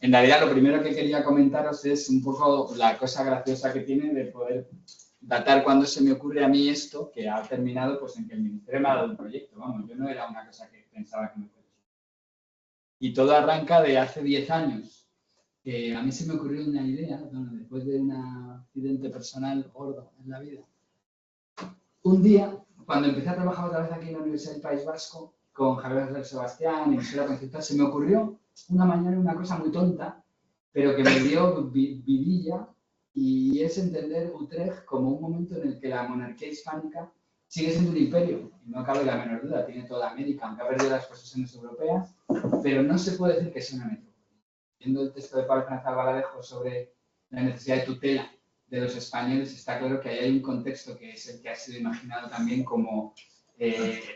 En realidad, lo primero que quería comentaros es un poco la cosa graciosa que tiene de poder datar cuando se me ocurre a mí esto, que ha terminado pues en que el Ministerio me ha dado un proyecto. Vamos, yo no era una cosa que pensaba que me fuera. Y todo arranca de hace 10 años. A mí se me ocurrió una idea, bueno, después de un accidente personal gordo en la vida. Un día, cuando empecé a trabajar otra vez aquí en la Universidad del País Vasco, con Javier Sebastián y Michelle Concepta, se me ocurrió una mañana una cosa muy tonta, pero que me dio vidilla, y es entender Utrecht como un momento en el que la monarquía hispánica sigue siendo un imperio, y no cabe la menor duda, tiene toda América, aunque ha perdido las posesiones europeas, pero no se puede decir que sea una metrópoli. Viendo el texto de Pablo Fernández Albaladejo sobre la necesidad de tutela de los españoles, está claro que ahí hay un contexto que es el que ha sido imaginado también como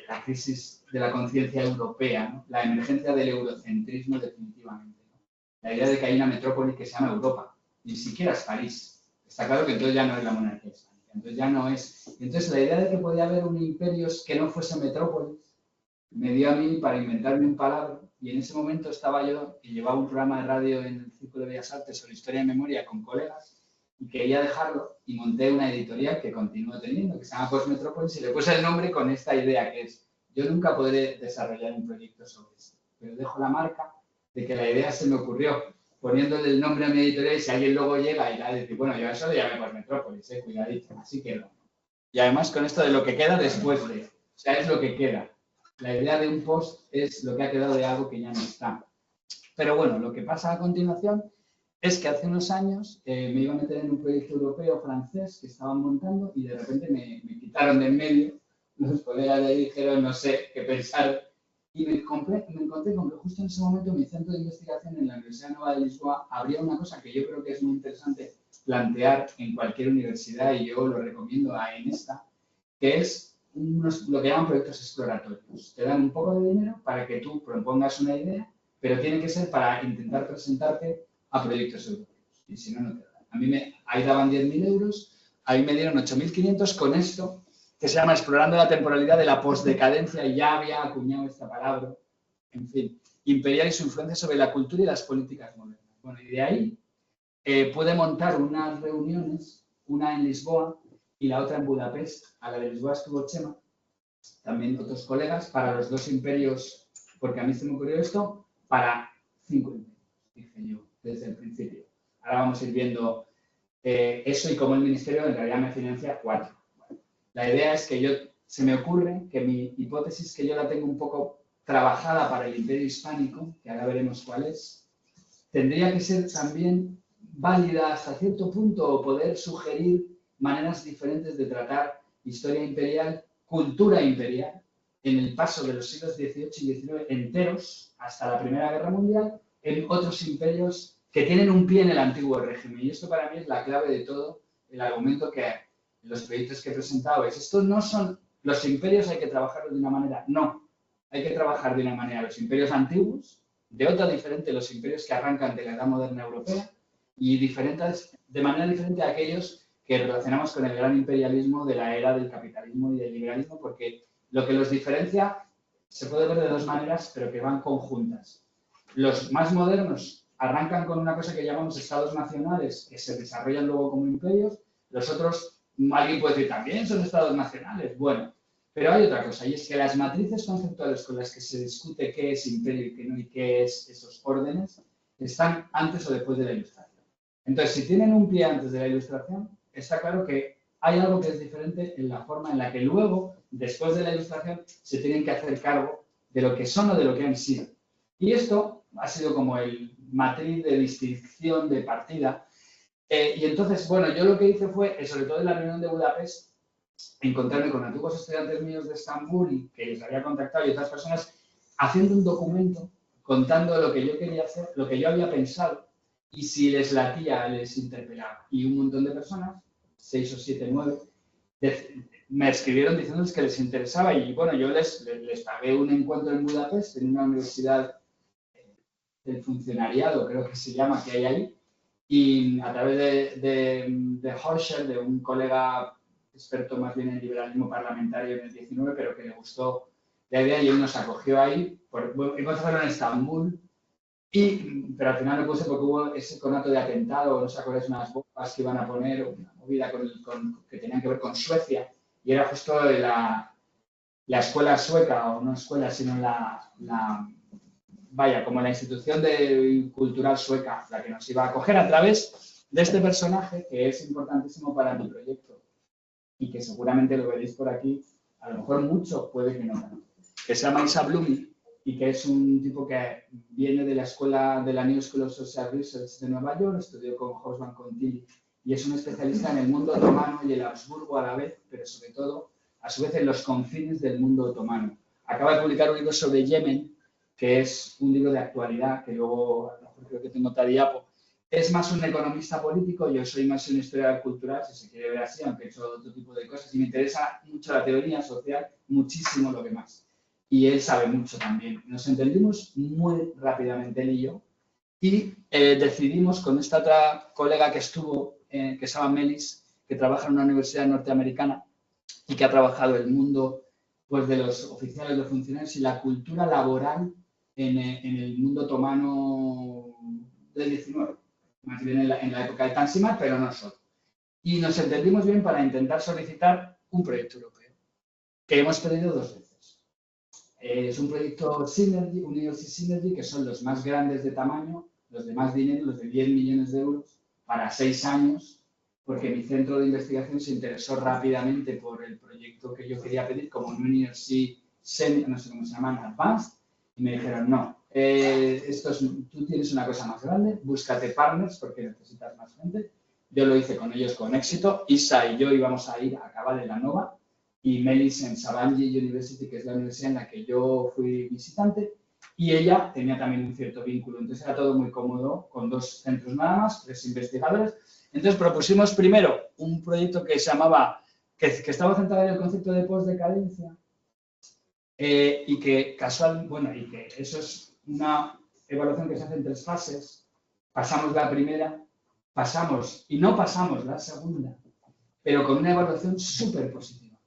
la crisis de la conciencia europea, ¿no? La emergencia del eurocentrismo definitivamente, ¿no? La idea de que hay una metrópoli que se llama Europa, ni siquiera es París. Está claro que entonces ya no es la monarquía hispánica, entonces ya no es. Entonces la idea de que podía haber un imperio que no fuese metrópolis me dio a mí para inventarme un palabra, y en ese momento estaba yo, que llevaba un programa de radio en el Círculo de Bellas Artes sobre historia y memoria con colegas, y quería dejarlo, y monté una editorial que continúo teniendo, que se llama Postmetrópolis, y le puse el nombre con esta idea, que es: yo nunca podré desarrollar un proyecto sobre esto, pero dejo la marca de que la idea se me ocurrió poniéndole el nombre a mi editorial, y si alguien luego llega y la dice, bueno, yo a eso le llamé Postmetrópolis, cuidadito, así quedó. Y además con esto de lo que queda después de, o sea, es lo que queda. La idea de un post es lo que ha quedado de algo que ya no está. Pero bueno, lo que pasa a continuación es que hace unos años me iba a meter en un proyecto europeo francés que estaban montando, y de repente me quitaron de en medio. Los colegas de ahí dijeron no sé qué pensar, y me encontré con que justo en ese momento mi centro de investigación en la Universidad Nueva de Lisboa abría una cosa que yo creo que es muy interesante plantear en cualquier universidad, y yo lo recomiendo en esta, que es lo que llaman proyectos exploratorios. Te dan un poco de dinero para que tú propongas una idea, pero tiene que ser para intentar presentarte a proyectos europeos. Y si no, no te dan. A mí ahí daban 10.000 euros, ahí me dieron 8.500 con esto, que se llama Explorando la temporalidad de la postdecadencia, y ya había acuñado esta palabra. En fin, imperial y su influencia sobre la cultura y las políticas modernas. Bueno, y de ahí pude montar unas reuniones, una en Lisboa y la otra en Budapest. A la de Lisboa estuvo Chema, también otros colegas, para los dos imperios, porque a mí se me ocurrió esto, para 5 imperios, dije yo, desde el principio. Ahora vamos a ir viendo eso y cómo el ministerio en realidad me financia 4. Bueno, la idea es que se me ocurre que mi hipótesis, que yo la tengo un poco trabajada para el imperio hispánico, que ahora veremos cuál es, tendría que ser también válida hasta cierto punto, o poder sugerir maneras diferentes de tratar historia imperial, cultura imperial, en el paso de los siglos XVIII y XIX enteros hasta la Primera Guerra Mundial, en otros imperios que tienen un pie en el antiguo régimen. Y esto para mí es la clave de todo el argumento que los proyectos que he presentado es: estos no son los imperios, hay que trabajarlos de una manera, no, hay que trabajar de una manera los imperios antiguos, de otra diferente los imperios que arrancan de la Edad Moderna Europea, y de manera diferente a aquellos que relacionamos con el gran imperialismo de la era del capitalismo y del liberalismo, porque lo que los diferencia se puede ver de dos maneras, pero que van conjuntas. Los más modernos arrancan con una cosa que llamamos estados nacionales, que se desarrollan luego como imperios. Los otros, alguien puede decir, también son estados nacionales. Bueno, pero hay otra cosa, y es que las matrices conceptuales con las que se discute qué es imperio y qué no, y qué es esos órdenes, están antes o después de la Ilustración. Entonces, si tienen un pie antes de la Ilustración, está claro que hay algo que es diferente en la forma en la que luego, después de la Ilustración, se tienen que hacer cargo de lo que son o de lo que han sido. Y esto ha sido como el matriz de distinción de partida. Y entonces, bueno, yo lo que hice fue, sobre todo en la reunión de Budapest, encontrarme con antiguos estudiantes míos de Estambul y que les había contactado, y otras personas, haciendo un documento contando lo que yo quería hacer, lo que yo había pensado, y si les latía, les interpelaba. Y un montón de personas, 6 o 7, 9, me escribieron diciéndoles que les interesaba, y bueno, yo les pagué un encuentro en Budapest, en una universidad del funcionariado, creo que se llama, que hay ahí, y a través de Horschel, de un colega experto más bien en liberalismo parlamentario en el 19, pero que le gustó la idea, y él nos acogió ahí. Íbamos a hacerlo en Estambul, Pero al final no pude porque hubo ese conato de atentado, no sé acordáis, unas bombas que iban a poner, una movida que tenían que ver con Suecia, y era justo de la escuela sueca, o no escuela, sino vaya, como la institución cultural sueca, la que nos iba a acoger a través de este personaje que es importantísimo para mi proyecto y que seguramente lo veréis por aquí, a lo mejor mucho, puede que no tanto, que se llama Isa Blumi y que es un tipo que viene de la escuela de la New School of Social Research de Nueva York, estudió con Hobsbawm Contilly y es un especialista en el mundo otomano y el Habsburgo a la vez, pero sobre todo, a su vez, en los confines del mundo otomano. Acaba de publicar un libro sobre Yemen, que es un libro de actualidad, que luego, a lo mejor creo que tengo otra diapo. Es más un economista político, yo soy más un historiador cultural, si se quiere ver así, aunque he hecho otro tipo de cosas, y me interesa mucho la teoría social, muchísimo lo demás. Y él sabe mucho también. Nos entendimos muy rápidamente él y yo, y decidimos con esta otra colega que estuvo, que se llama Melis, que trabaja en una universidad norteamericana y que ha trabajado el mundo pues, de los oficiales, los funcionarios y la cultura laboral en el mundo otomano del 19, más bien en la época de Tanzimat, pero no solo. Y nos entendimos bien para intentar solicitar un proyecto europeo, que hemos pedido 2 veces. Es un proyecto Synergy, University Synergy, que son los más grandes de tamaño, los de más dinero, los de 10 millones de euros, para 6 años, porque mi centro de investigación se interesó rápidamente por el proyecto que yo quería pedir como University Senior, no sé cómo se llaman, Advanced, y me dijeron, no, tú tienes una cosa más grande, búscate partners porque necesitas más gente. Yo lo hice con ellos con éxito. Isa y yo íbamos a ir a acabar en la Nova y Melis en Sabangi University, que es la universidad en la que yo fui visitante, y ella tenía también un cierto vínculo. Entonces era todo muy cómodo, con 2 centros nada más, 3 investigadores. Entonces propusimos primero un proyecto que se llamaba, que estaba centrado en el concepto de postdecadencia, y que y que eso es una evaluación que se hace en 3 fases. Pasamos la primera, y no pasamos la segunda, pero con una evaluación súper positiva,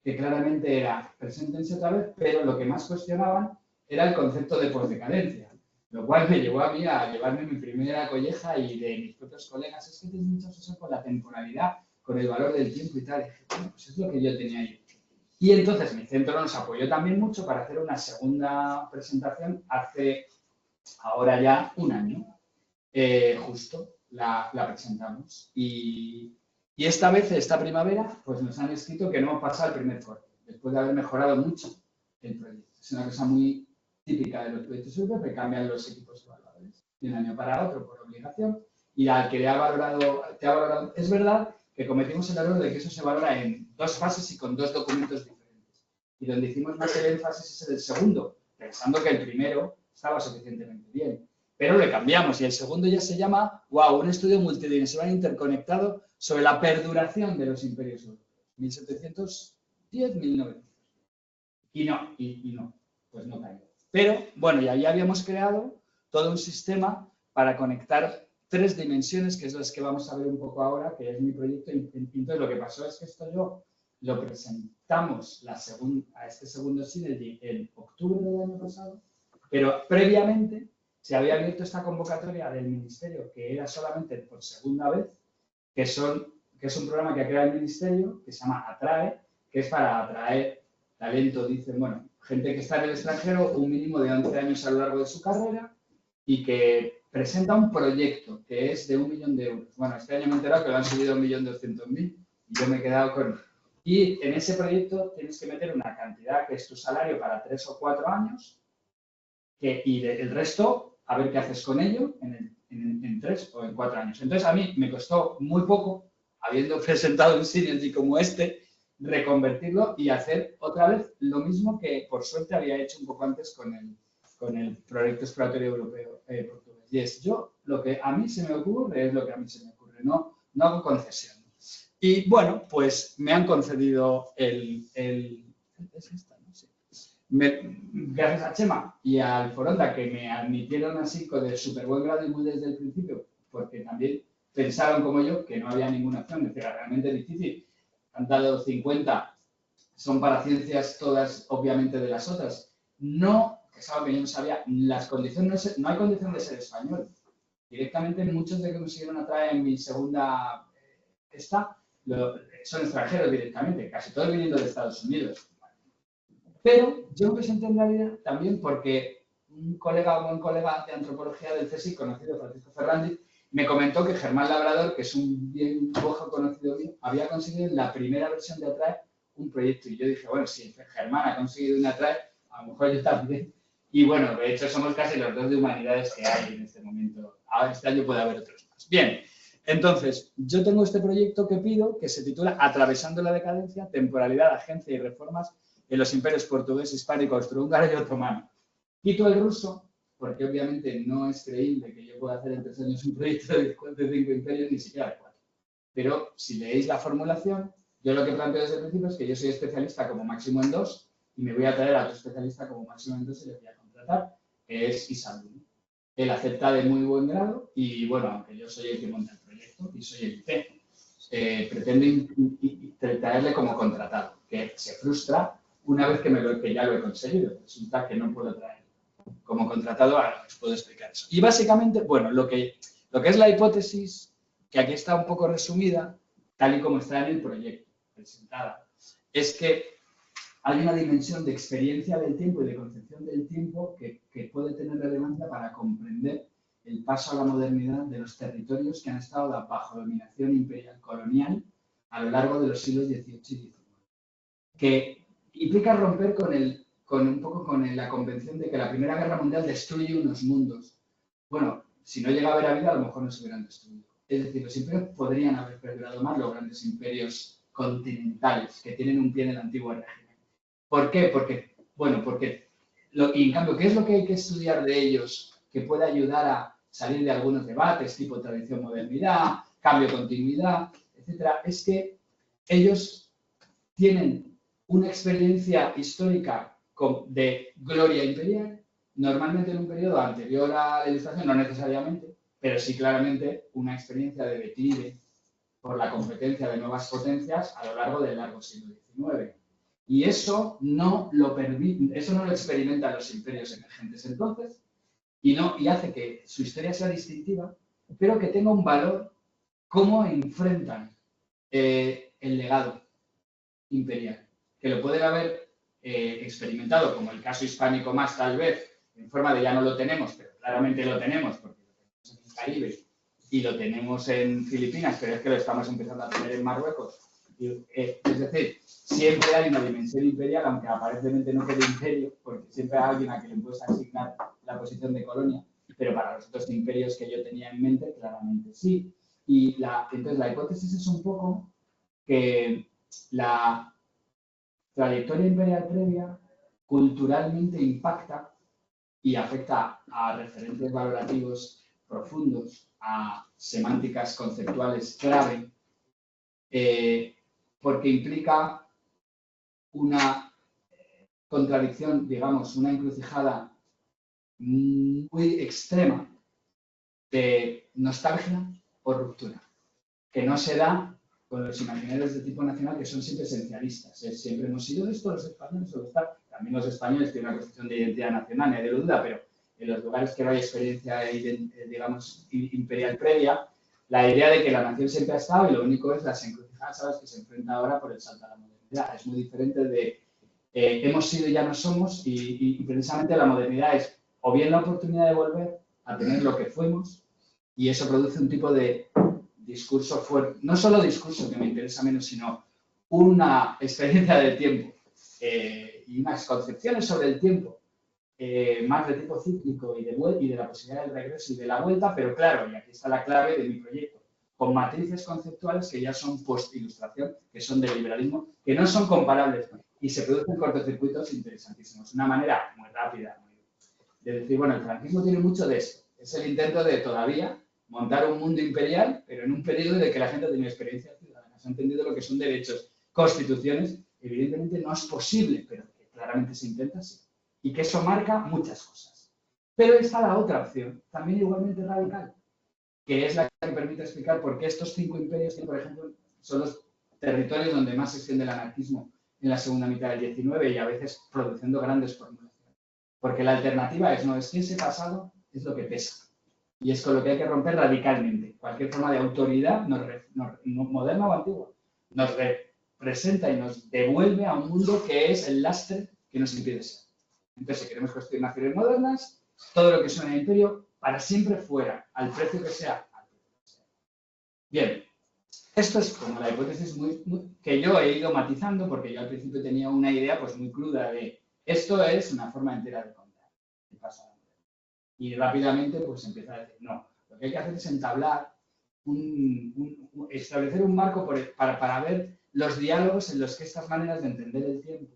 que claramente era preséntense otra vez, pero lo que más cuestionaban era el concepto de postdecadencia, lo cual me llevó a mí a llevarme mi primera colleja y de mis propios colegas, es que tienes mucho eso con la temporalidad, con el valor del tiempo y tal. Y dije, bueno, pues es lo que yo tenía ahí. Y entonces mi centro nos apoyó también mucho para hacer una segunda presentación hace ahora ya 1 año, justo, la presentamos. Y esta vez, esta primavera, pues nos han escrito que no hemos pasado el primer corte, después de haber mejorado mucho el proyecto. Es una cosa muy típica de los proyectos europeos que cambian los equipos evaluadores de un año para otro por obligación. Y al que te ha valorado, es verdad que cometimos el error de que eso se valora en 2 fases y con 2 documentos diferentes. Y donde hicimos más el énfasis es en el segundo, pensando que el primero estaba suficientemente bien. Pero le cambiamos y el segundo ya se llama, un estudio multidimensional interconectado sobre la perduración de los imperios europeos, 1710-1900. Y no, pues no cayó. Pero, bueno, y ahí habíamos creado todo un sistema para conectar 3 dimensiones, que es las que vamos a ver un poco ahora, que es mi proyecto. Y entonces lo que pasó es que esto yo lo presentamos a este segundo Synergy en octubre del año pasado, pero previamente se había abierto esta convocatoria del Ministerio, que era solamente por segunda vez, que es un programa que ha creado el Ministerio, que se llama Atrae, que es para atraer talento, dicen, bueno, gente que está en el extranjero, un mínimo de 11 años a lo largo de su carrera y que presenta un proyecto que es de 1 millón de euros. Bueno, este año me he enterado que lo han subido a 1.200.000 y yo me he quedado con... Y en ese proyecto tienes que meter una cantidad que es tu salario para 3 o 4 años y el resto, a ver qué haces con ello en 3 o en 4 años. Entonces, a mí me costó muy poco, habiendo presentado un Synergy como este, reconvertirlo y hacer otra vez lo mismo que, por suerte, había hecho un poco antes con el proyecto exploratorio europeo portugués. Y es lo que a mí se me ocurre es lo que a mí se me ocurre, no hago concesión. Y, bueno, pues me han concedido ¿es esta? No sé. Gracias a Chema y al Foronda, que me admitieron así de súper buen grado y muy desde el principio, porque también pensaron como yo que no había ninguna opción, es era realmente difícil. Han dado 50, son para ciencias todas, obviamente, de las otras. No, que es algo que yo no sabía, las condiciones, no hay condición de ser español. Directamente muchos de que consiguieron atraer en mi segunda son extranjeros directamente, casi todos viniendo de Estados Unidos. Pero yo me presenté en realidad también porque un buen colega de antropología del CSIC, conocido Francisco Ferrandi, me comentó que Germán Labrador, que es un bien viejo conocido mío, había conseguido en la primera versión de Atrae un proyecto. Y yo dije, bueno, si Germán ha conseguido un Atrae, a lo mejor yo también. Y bueno, de hecho somos casi los dos de humanidades que hay en este momento. Ahora este año puede haber otros más. Bien, entonces, yo tengo este proyecto que pido, que se titula Atravesando la decadencia, temporalidad, agencia y reformas en los imperios portugués, hispánico, austrohúngaro y otomano. Quito el ruso, porque obviamente no es creíble que yo pueda hacer en 3 años un proyecto de 5 imperios, ni siquiera de 4. Pero si leéis la formulación, yo lo que planteo desde el principio es que yo soy especialista como máximo en 2 y me voy a traer a otro especialista como máximo en 2 y le voy a contratar, que es Isaldu. Él acepta de muy buen grado y, bueno, aunque yo soy el que monta el proyecto y soy el IT, pretendo traerle como contratado, que se frustra una vez que ya lo he conseguido. Resulta que no puedo traer como contratado, ahora os puedo explicar eso. Y básicamente, bueno, lo que es la hipótesis, que aquí está un poco resumida, tal y como está en el proyecto, presentada, es que hay una dimensión de experiencia del tiempo y de concepción del tiempo que puede tener relevancia para comprender el paso a la modernidad de los territorios que han estado bajo dominación imperial colonial a lo largo de los siglos XVIII y XIX. Que implica romper un poco con la convención de que la Primera Guerra Mundial destruye unos mundos. Bueno, si no llega a haber habido, a lo mejor no se hubieran destruido. Es decir, los imperios podrían haber perdurado más, los grandes imperios continentales que tienen un pie en el antiguo régimen. ¿Por qué? Porque, y en cambio, ¿qué es lo que hay que estudiar de ellos que puede ayudar a salir de algunos debates tipo tradición-modernidad, cambio-continuidad, etcétera? Es que ellos tienen una experiencia histórica de gloria imperial, normalmente en un periodo anterior a la Ilustración, no necesariamente, pero sí claramente una experiencia de declive por la competencia de nuevas potencias a lo largo del largo siglo XIX. Y eso no lo experimentan los imperios emergentes entonces y hace que su historia sea distintiva, pero que tenga un valor cómo enfrentan el legado imperial, que lo pueden haber experimentado, como el caso hispánico más tal vez, en forma de ya no lo tenemos, pero claramente lo tenemos, porque lo tenemos en el Caribe y lo tenemos en Filipinas, pero es que lo estamos empezando a tener en Marruecos. Es decir, siempre hay una dimensión imperial, aunque aparentemente no quede imperio, porque siempre hay alguien a quien le puedes asignar la posición de colonia, pero para los otros imperios que yo tenía en mente, claramente sí. Y entonces la hipótesis es un poco que la trayectoria imperial previa culturalmente impacta y afecta a referentes valorativos profundos, a semánticas conceptuales clave, porque implica una contradicción, digamos, una encrucijada muy extrema de nostalgia o ruptura, que no se da con los imaginarios de tipo nacional, que son siempre esencialistas. Siempre hemos sido esto, los españoles, o lo está. También los españoles tienen una concepción de identidad nacional, ni de duda, pero en los lugares que no hay experiencia, digamos, imperial previa, la idea de que la nación siempre ha estado y lo único es las encrucijadas a las que se enfrenta ahora por el salto a la modernidad. Es muy diferente de hemos sido y ya no somos, y precisamente la modernidad es o bien la oportunidad de volver a tener lo que fuimos, y eso produce un tipo de discurso fuerte, no solo discurso que me interesa menos, sino una experiencia del tiempo y unas concepciones sobre el tiempo más de tipo cíclico y de la posibilidad del regreso y de la vuelta, pero claro, y aquí está la clave de mi proyecto, con matrices conceptuales que ya son post-ilustración, que son del liberalismo, que no son comparables y se producen cortocircuitos interesantísimos. Una manera muy rápida de decir, bueno, el franquismo tiene mucho de esto. Es el intento de todavía montar un mundo imperial, pero en un periodo de que la gente ha tenido experiencia ciudadana, se ha entendido lo que son derechos, constituciones. Evidentemente no es posible, pero que claramente se intenta, sí. Y que eso marca muchas cosas. Pero está la otra opción, también igualmente radical, que es la que permite explicar por qué estos 5 imperios, por ejemplo, son los territorios donde más se extiende el anarquismo en la segunda mitad del XIX y a veces produciendo grandes formulaciones. Porque la alternativa es que ese pasado es lo que pesa. Y es con lo que hay que romper radicalmente. Cualquier forma de autoridad, moderna o antigua, nos representa y nos devuelve a un mundo que es el lastre que nos impide ser. Entonces, si queremos construir naciones modernas, todo lo que suena imperio, para siempre fuera, al precio que sea. Bien, esto es como la hipótesis que yo he ido matizando, porque yo al principio tenía una idea pues muy cruda de esto es una forma entera de contar el pasado. Y rápidamente pues empieza a decir, no, lo que hay que hacer es entablar, establecer un marco para ver los diálogos en los que estas maneras de entender el tiempo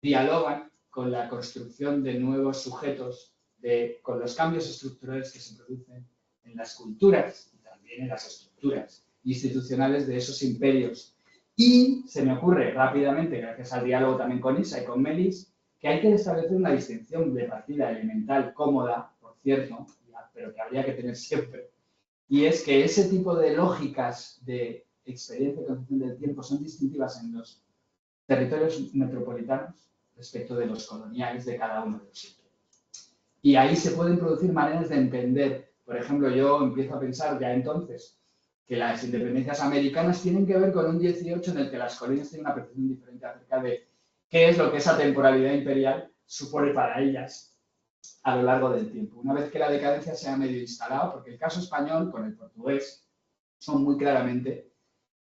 dialogan con la construcción de nuevos sujetos, con los cambios estructurales que se producen en las culturas y también en las estructuras institucionales de esos imperios. Y se me ocurre rápidamente, gracias al diálogo también con Isa y con Melis, que hay que establecer una distinción de partida elemental, cómoda, por cierto, pero que habría que tener siempre. Y es que ese tipo de lógicas de experiencia y concepción del tiempo son distintivas en los territorios metropolitanos respecto de los coloniales de cada uno de los sitios. Y ahí se pueden producir maneras de entender. Por ejemplo, yo empiezo a pensar ya entonces que las independencias americanas tienen que ver con un 18 en el que las colonias tienen una percepción diferente acerca de qué es lo que esa temporalidad imperial supone para ellas a lo largo del tiempo. Una vez que la decadencia se ha medio instalado, porque el caso español con el portugués son muy claramente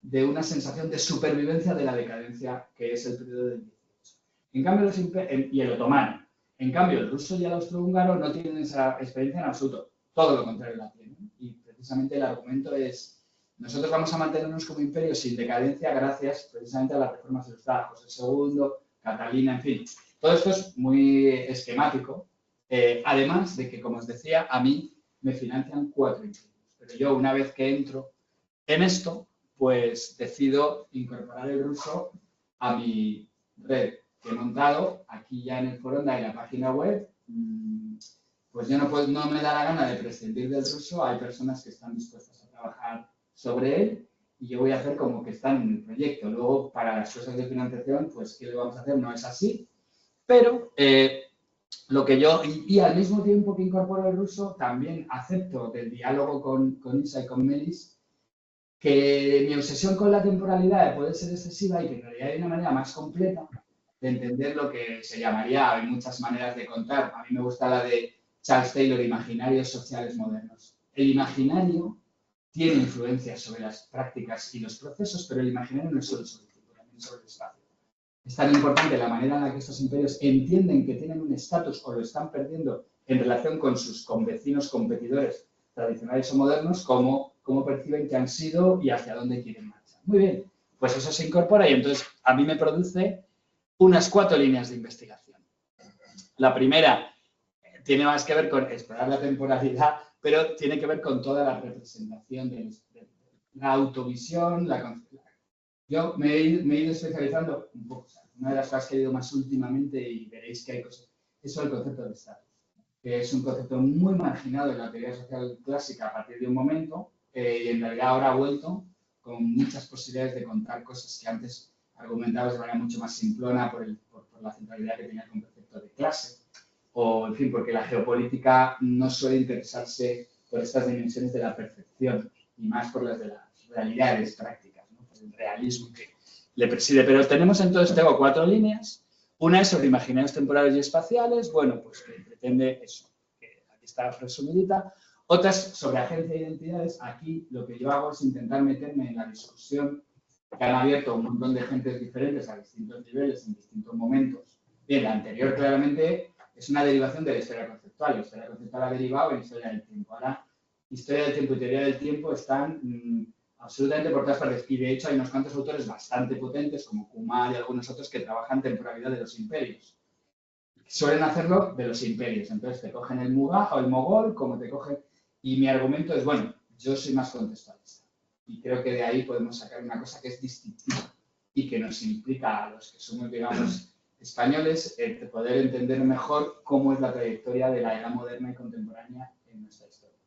de una sensación de supervivencia de la decadencia que es el periodo del 18. En cambio, y el otomano. En cambio, el ruso y el austrohúngaro no tienen esa experiencia en absoluto. Todo lo contrario la tienen. Y precisamente el argumento es, nosotros vamos a mantenernos como imperio sin decadencia gracias precisamente a las reformas ilustradas, José II, Catalina, en fin. Todo esto es muy esquemático. Además de que, como os decía, a mí me financian 4 imperios. Pero yo, una vez que entro en esto, pues decido incorporar el ruso a mi red que he montado aquí ya en el Foronda, en la página web. Pues yo no me da la gana de prescindir del ruso. Hay personas que están dispuestas a trabajar sobre él y yo voy a hacer como que están en el proyecto. Luego, para las cosas de financiación, pues ¿qué le vamos a hacer? No es así. Pero lo que yo, y al mismo tiempo que incorporo el ruso, también acepto del diálogo con Isa y con Melis que mi obsesión con la temporalidad puede ser excesiva y que en realidad hay una manera más completa de entender lo que se llamaría, hay muchas maneras de contar. A mí me gusta la de Charles Taylor, imaginarios sociales modernos. El imaginario tiene influencias sobre las prácticas y los procesos, pero el imaginario no es solo sobre el tiempo, también sobre el espacio. Es tan importante la manera en la que estos imperios entienden que tienen un estatus o lo están perdiendo en relación con sus vecinos competidores tradicionales o modernos, como cómo perciben que han sido y hacia dónde quieren marchar. Muy bien, pues eso se incorpora y entonces a mí me produce unas 4 líneas de investigación. La primera tiene más que ver con explorar la temporalidad, pero tiene que ver con toda la representación de la autovisión, Yo me he ido especializando un poco. Una de las cosas que he ido más últimamente, y veréis que hay cosas, es sobre el concepto de estatus, que es un concepto muy marginado en la teoría social clásica a partir de un momento, y en realidad ahora ha vuelto con muchas posibilidades de contar cosas que antes argumentabas de manera mucho más simplona por la centralidad que tenía con el concepto de clase, o en fin, porque la geopolítica no suele interesarse por estas dimensiones de la percepción, y más por las de las realidades prácticas, ¿no? Por el realismo que le preside. Pero tenemos entonces, tengo 4 líneas. Una es sobre imaginarios temporales y espaciales, bueno, pues que pretende eso, que aquí está resumidita. Otras sobre agencia e identidades. Aquí lo que yo hago es intentar meterme en la discusión que han abierto un montón de gentes diferentes a distintos niveles, en distintos momentos. Bien, la anterior claramente es una derivación de la historia conceptual. La historia conceptual ha derivado en historia del tiempo. Ahora, historia del tiempo y teoría del tiempo están absolutamente por todas partes. Y de hecho hay unos cuantos autores bastante potentes, como Kumar y algunos otros, que trabajan temporalidad de los imperios. Suelen hacerlo de los imperios. Entonces te cogen el Mughal o el Mogol, como te cogen. Y mi argumento es, bueno, yo soy más contextualista. Y creo que de ahí podemos sacar una cosa que es distintiva y que nos implica a los que somos, digamos, españoles, poder entender mejor cómo es la trayectoria de la era moderna y contemporánea en nuestra historia.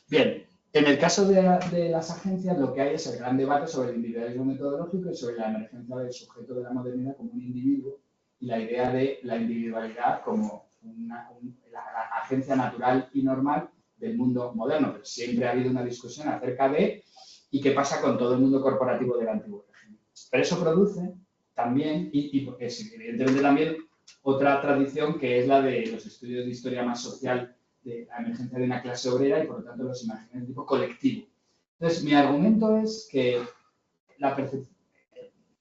Bien, en el caso de las agencias, lo que hay es el gran debate sobre el individualismo metodológico y sobre la emergencia del sujeto de la modernidad como un individuo y la idea de la individualidad como la agencia natural y normal del mundo moderno. Pero siempre ha habido una discusión acerca de y qué pasa con todo el mundo corporativo del antiguo régimen. Pero eso produce también, y es evidentemente también, otra tradición que es la de los estudios de historia más social, de la emergencia de una clase obrera y, por lo tanto, los imaginarios de tipo colectivo. Entonces, mi argumento es que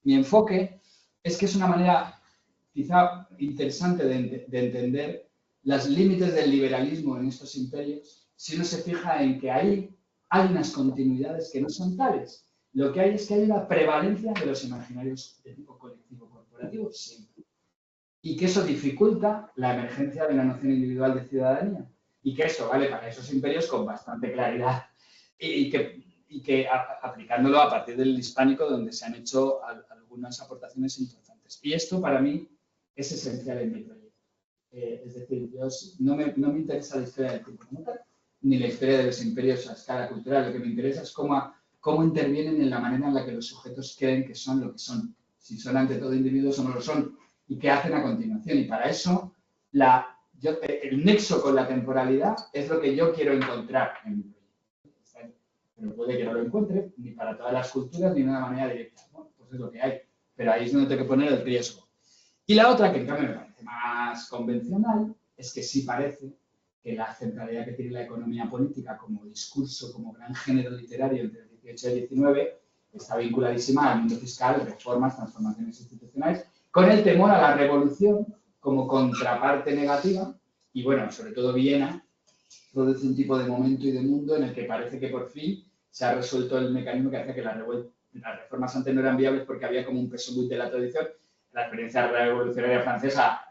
mi enfoque es que es una manera quizá interesante de entender los límites del liberalismo en estos imperios si uno se fija en que hay unas continuidades que no son tales. Lo que hay es que hay una prevalencia de los imaginarios de tipo colectivo corporativo siempre. Y que eso dificulta la emergencia de una noción individual de ciudadanía. Y que eso vale para esos imperios con bastante claridad. Y que aplicándolo a partir del hispánico, donde se han hecho algunas aportaciones importantes. Y esto para mí es esencial en mi proyecto. Es decir, no me interesa la historia del tiempo como tal, ni la historia de los imperios a escala cultural. Lo que me interesa es cómo intervienen en la manera en la que los sujetos creen que son lo que son. Si son ante todo individuos o no lo son. Y qué hacen a continuación. Y para eso, el nexo con la temporalidad es lo que yo quiero encontrar en mi proyecto. Pero puede que no lo encuentre ni para todas las culturas ni de una manera directa. Bueno, pues es lo que hay. Pero ahí es donde tengo que poner el riesgo. Y la otra, que en cambio me parece más convencional, es que sí parece que la centralidad que tiene la economía política como discurso, como gran género literario entre el 18 y el 19, está vinculadísima al mundo fiscal, reformas, transformaciones institucionales, con el temor a la revolución como contraparte negativa. Y bueno, sobre todo Viena produce un tipo de momento y de mundo en el que parece que por fin se ha resuelto el mecanismo que hacía que las reformas antes no eran viables porque había como un peso muy de la tradición. La experiencia revolucionaria francesa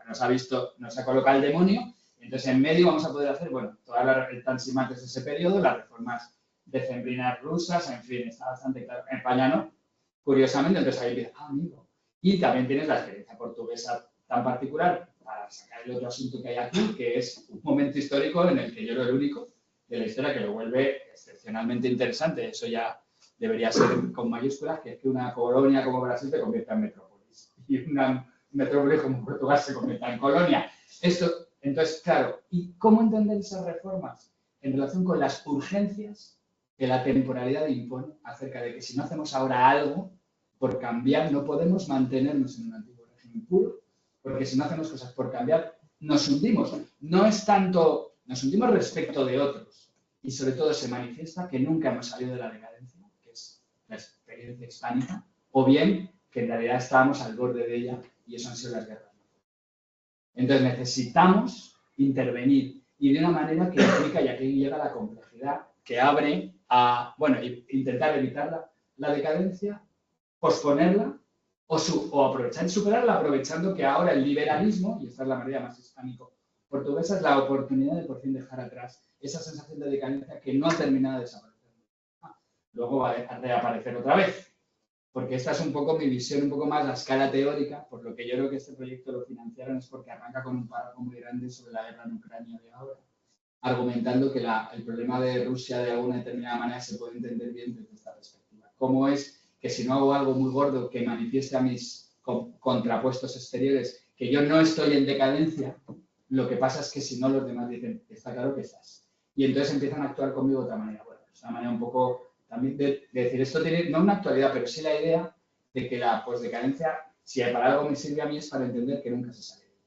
nos ha colocado el demonio, entonces en medio vamos a poder hacer, bueno, todas el tansimates de ese periodo, las reformas decembrinas rusas, en fin, está bastante claro. En España no, curiosamente, entonces ahí empieza, amigo. Y también tienes la experiencia portuguesa tan particular, para sacar el otro asunto que hay aquí, que es un momento histórico en el que yo era el único de la historia que lo vuelve excepcionalmente interesante. Eso ya debería ser con mayúsculas, que es que una colonia como Brasil se convierta en metrópolis y una metrópolis como Portugal se convierta en colonia. Entonces, claro, ¿y cómo entender esas reformas en relación con las urgencias que la temporalidad impone acerca de que si no hacemos ahora algo por cambiar, no podemos mantenernos en un antiguo régimen puro, porque si no hacemos cosas por cambiar, nos hundimos. No es tanto, nos hundimos respecto de otros, y sobre todo se manifiesta que nunca hemos salido de la decadencia, que es la experiencia hispánica, o bien que en realidad estábamos al borde de ella y eso han sido las guerras. Entonces necesitamos intervenir y de una manera que implica, y aquí llega la complejidad, que abre a, bueno, intentar evitar la decadencia, posponerla o aprovechar y superarla, aprovechando que ahora el liberalismo, y esta es la manera más hispánico-portuguesa, es la oportunidad de por fin dejar atrás esa sensación de decadencia que no ha terminado de desaparecer. Luego va a reaparecer otra vez, porque esta es un poco mi visión, un poco más a escala teórica, por lo que yo creo que este proyecto lo financiaron es porque arranca con un párrafo muy grande sobre la guerra en Ucrania de ahora, argumentando que el problema de Rusia de alguna determinada manera se puede entender bien desde esta perspectiva. ¿Cómo es que si no hago algo muy gordo que manifieste a mis contrapuestos exteriores que yo no estoy en decadencia, lo que pasa es que si no los demás dicen, está claro que estás. Y entonces empiezan a actuar conmigo de otra manera. Bueno, es una manera un poco también de decir, esto tiene no una actualidad, pero sí la idea de que la posdecadencia, si para algo me sirve a mí, es para entender que nunca se sale de ella.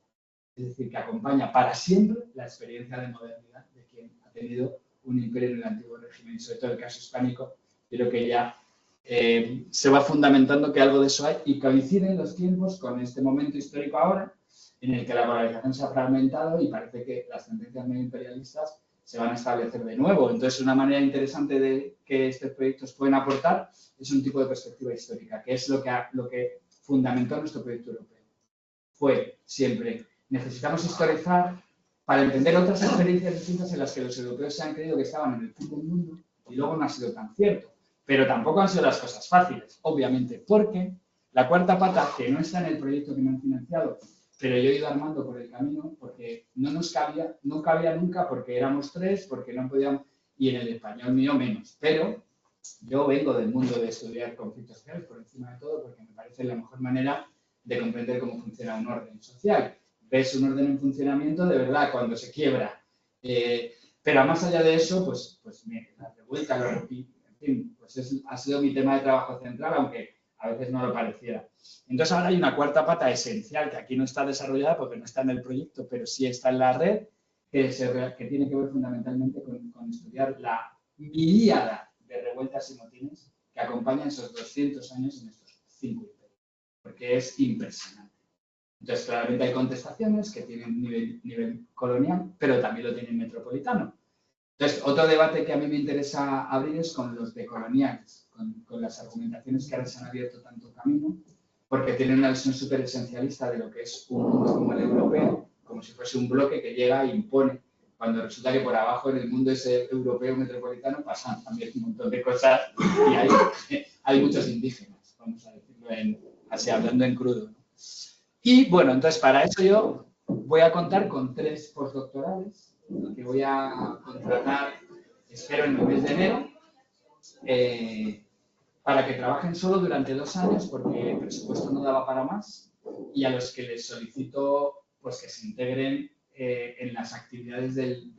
Es decir, que acompaña para siempre la experiencia de modernidad de quien ha tenido un imperio en el antiguo régimen, y sobre todo el caso hispánico, creo que ya se va fundamentando que algo de eso hay y coinciden los tiempos con este momento histórico ahora en el que la polarización se ha fragmentado y parece que las tendencias medio imperialistas se van a establecer de nuevo. Entonces, una manera interesante de que estos proyectos pueden aportar es un tipo de perspectiva histórica, que es lo que fundamentó nuestro proyecto europeo. Fue siempre, necesitamos historizar para entender otras experiencias distintas en las que los europeos se han creído que estaban en el fin del mundo y luego no ha sido tan cierto. Pero tampoco han sido las cosas fáciles, obviamente, porque la cuarta pata, que no está en el proyecto que me han financiado, pero yo he ido armando por el camino, porque no cabía nunca, porque éramos tres, porque no podíamos, y en el español mío menos. Pero yo vengo del mundo de estudiar conflictos sociales por encima de todo, porque me parece la mejor manera de comprender cómo funciona un orden social. Ves un orden en funcionamiento de verdad cuando se quiebra. Pero más allá de eso, pues la revuelta, en fin, pues ha sido mi tema de trabajo central, aunque a veces no lo pareciera. Entonces ahora hay una cuarta pata esencial que aquí no está desarrollada porque no está en el proyecto, pero sí está en la red, que tiene que ver fundamentalmente con estudiar la miríada de revueltas y motines que acompañan esos 200 años en estos 5 imperios, porque es impresionante. Entonces, claramente hay contestaciones que tienen nivel colonial, pero también lo tienen metropolitano. Entonces, otro debate que a mí me interesa abrir es con los decoloniales, con las argumentaciones que ahora se han abierto tanto camino, porque tienen una visión súper esencialista de lo que es un mundo como el europeo, como si fuese un bloque que llega e impone, cuando resulta que por abajo en el mundo ese europeo metropolitano pasan también un montón de cosas y hay muchos indígenas, vamos a decirlo así, hablando en crudo, ¿no? Y bueno, entonces para eso yo voy a contar con 3 postdoctorales que voy a contratar, espero, en el mes de enero, para que trabajen solo durante 2 años porque el presupuesto no daba para más y a los que les solicito pues que se integren en las actividades del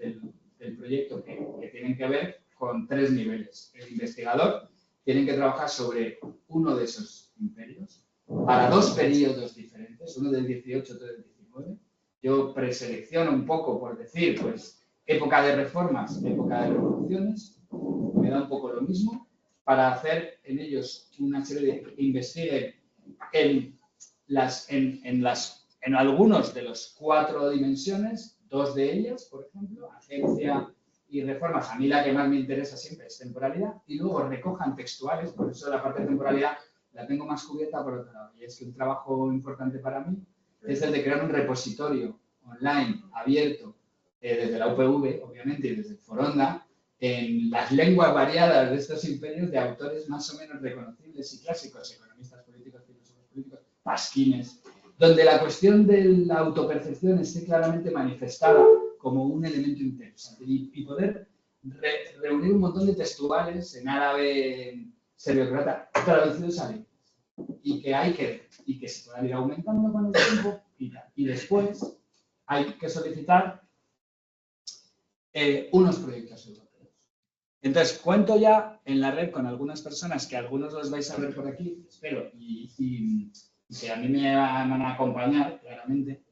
proyecto que tienen que ver con 3 niveles. El investigador tiene que trabajar sobre uno de esos imperios para 2 periodos diferentes, uno del 18 y otro del 19. Yo preselecciono un poco, por decir, pues, época de reformas, época de revoluciones, me da un poco lo mismo, para hacer en ellos una serie de investiguen en algunos de los 4 dimensiones, 2 de ellas, por ejemplo, agencia y reformas. A mí la que más me interesa siempre es temporalidad, y luego recojan textuales, por eso la parte de temporalidad la tengo más cubierta por otro lado. Y es que un trabajo importante para mí es el de crear un repositorio online, abierto, desde la UPV, obviamente, y desde el Foronda, en las lenguas variadas de estos imperios de autores más o menos reconocibles y clásicos, economistas políticos, filósofos políticos, pasquines, donde la cuestión de la autopercepción esté claramente manifestada como un elemento interesante y poder reunir un montón de textuales en árabe, serbio-croata, traducidos al inglés y que se puedan ir aumentando con el tiempo y tal. Y después hay que solicitar unos proyectos europeos. Entonces, cuento ya en la red con algunas personas que algunos los vais a ver por aquí, espero, y que a mí me van a acompañar, claramente,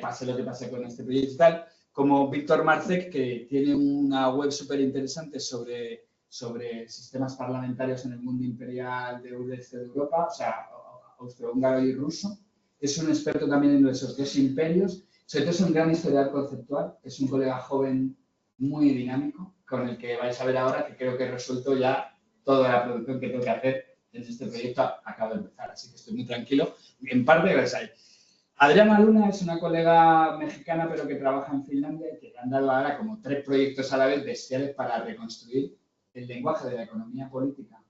pase lo que pase con este proyecto y tal, como Víctor Marcek, que tiene una web súper interesante sobre sistemas parlamentarios en el mundo imperial del este de Europa, o sea, austrohúngaro y ruso. Es un experto también en esos 2 imperios. Sobre todo es un gran historiador conceptual, es un colega joven muy dinámico, con el que vais a ver ahora, que creo que he resuelto ya toda la producción que tengo que hacer en este proyecto. Acabo de empezar, así que estoy muy tranquilo. En parte, gracias a él. Adriana Luna es una colega mexicana, pero que trabaja en Finlandia y que le han dado ahora como 3 proyectos a la vez bestiales para reconstruir el lenguaje de la economía política,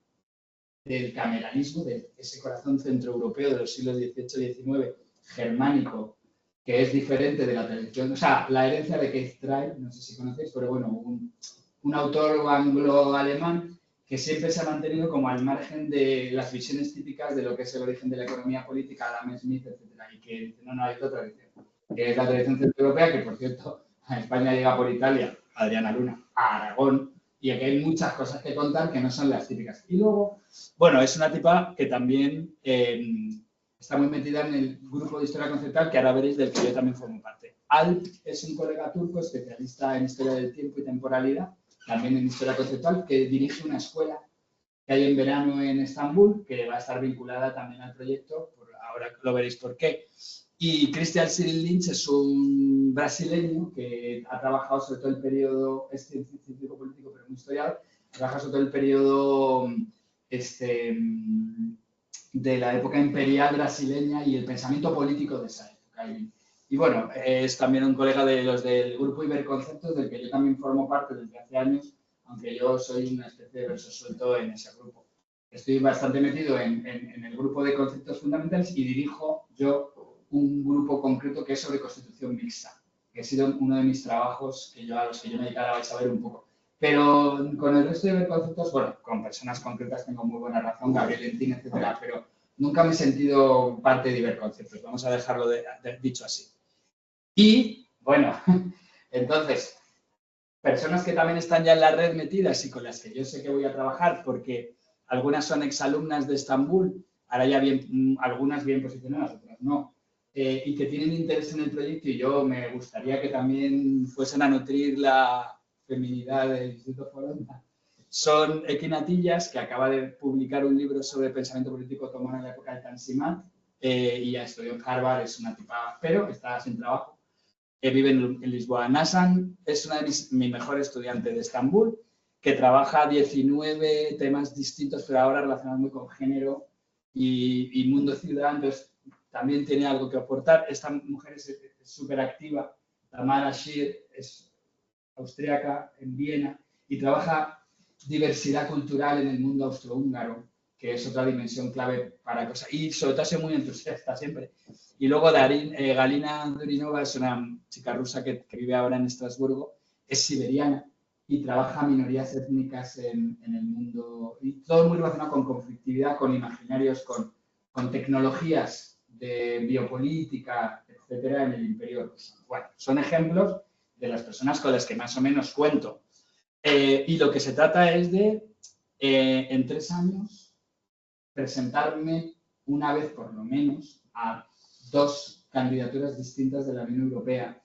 del cameralismo, de ese corazón centroeuropeo de los siglos XVIII y XIX, germánico, que es diferente de la tradición, o sea, la herencia de Keith Trail, no sé si conocéis, pero bueno, un autor anglo-alemán que siempre se ha mantenido como al margen de las visiones típicas de lo que es el origen de la economía política, Adam Smith, etcétera, y que dice, no, hay otra tradición, que es la tradición centroeuropea, que por cierto, a España llega por Italia, Adriana Luna, a Aragón, y aquí hay muchas cosas que contar que no son las típicas. Y luego, bueno, es una tipa que también está muy metida en el grupo de historia conceptual que ahora veréis del que yo también formo parte. Alp es un colega turco especialista en historia del tiempo y temporalidad, también en historia conceptual, que dirige una escuela que hay en verano en Estambul, que va a estar vinculada también al proyecto, ahora lo veréis por qué. Y Christian Cyril Lynch es un brasileño que ha trabajado sobre todo el periodo, es científico político, pero muy historiador, trabaja sobre todo el periodo de la época imperial brasileña y el pensamiento político de esa época. Y bueno, es también un colega de los del grupo Iberconceptos, del que yo también formo parte desde hace años, aunque yo soy una especie de verso suelto en ese grupo. Estoy bastante metido en el grupo de conceptos fundamentales y dirijo yo un grupo concreto que es sobre constitución mixta, que ha sido uno de mis trabajos a los que yo me dedicaba, vais a ver un poco. Pero con el resto de conceptos, bueno, con personas concretas tengo muy buena razón, Gabriel Entín, etcétera, pero nunca me he sentido parte de Iberconceptos, vamos a dejarlo dicho así. Y, bueno, entonces, personas que también están ya en la red metidas y con las que yo sé que voy a trabajar, porque algunas son exalumnas de Estambul, ahora ya algunas bien posicionadas, otras no, y que tienen interés en el proyecto, y yo me gustaría que también fuesen a nutrir la feminidad del Instituto Foronda. Son Equinatillas, que acaba de publicar un libro sobre pensamiento político otomano en la época de Tanzimat, y ya estudió en Harvard, es una tipa, pero está sin trabajo. Vive en Lisboa. Nasan es una de mis mejores estudiantes de Estambul, que trabaja 19 temas distintos, pero ahora relacionados muy con género y mundo ciudad, entonces también tiene algo que aportar. Esta mujer es súper activa. Tamara Schir es austríaca en Viena y trabaja diversidad cultural en el mundo austrohúngaro, que es otra dimensión clave para cosas. Y sobre todo ha sido muy entusiasta siempre. Y luego Galina Durinova es una chica rusa que vive ahora en Estrasburgo, es siberiana y trabaja minorías étnicas en el mundo. Y todo muy relacionado con conflictividad, con imaginarios, con tecnologías de biopolítica, etcétera, en el Imperio ruso. Bueno, son ejemplos de las personas con las que más o menos cuento. Y lo que se trata es de, en 3 años, presentarme una vez por lo menos a 2 candidaturas distintas de la Unión Europea,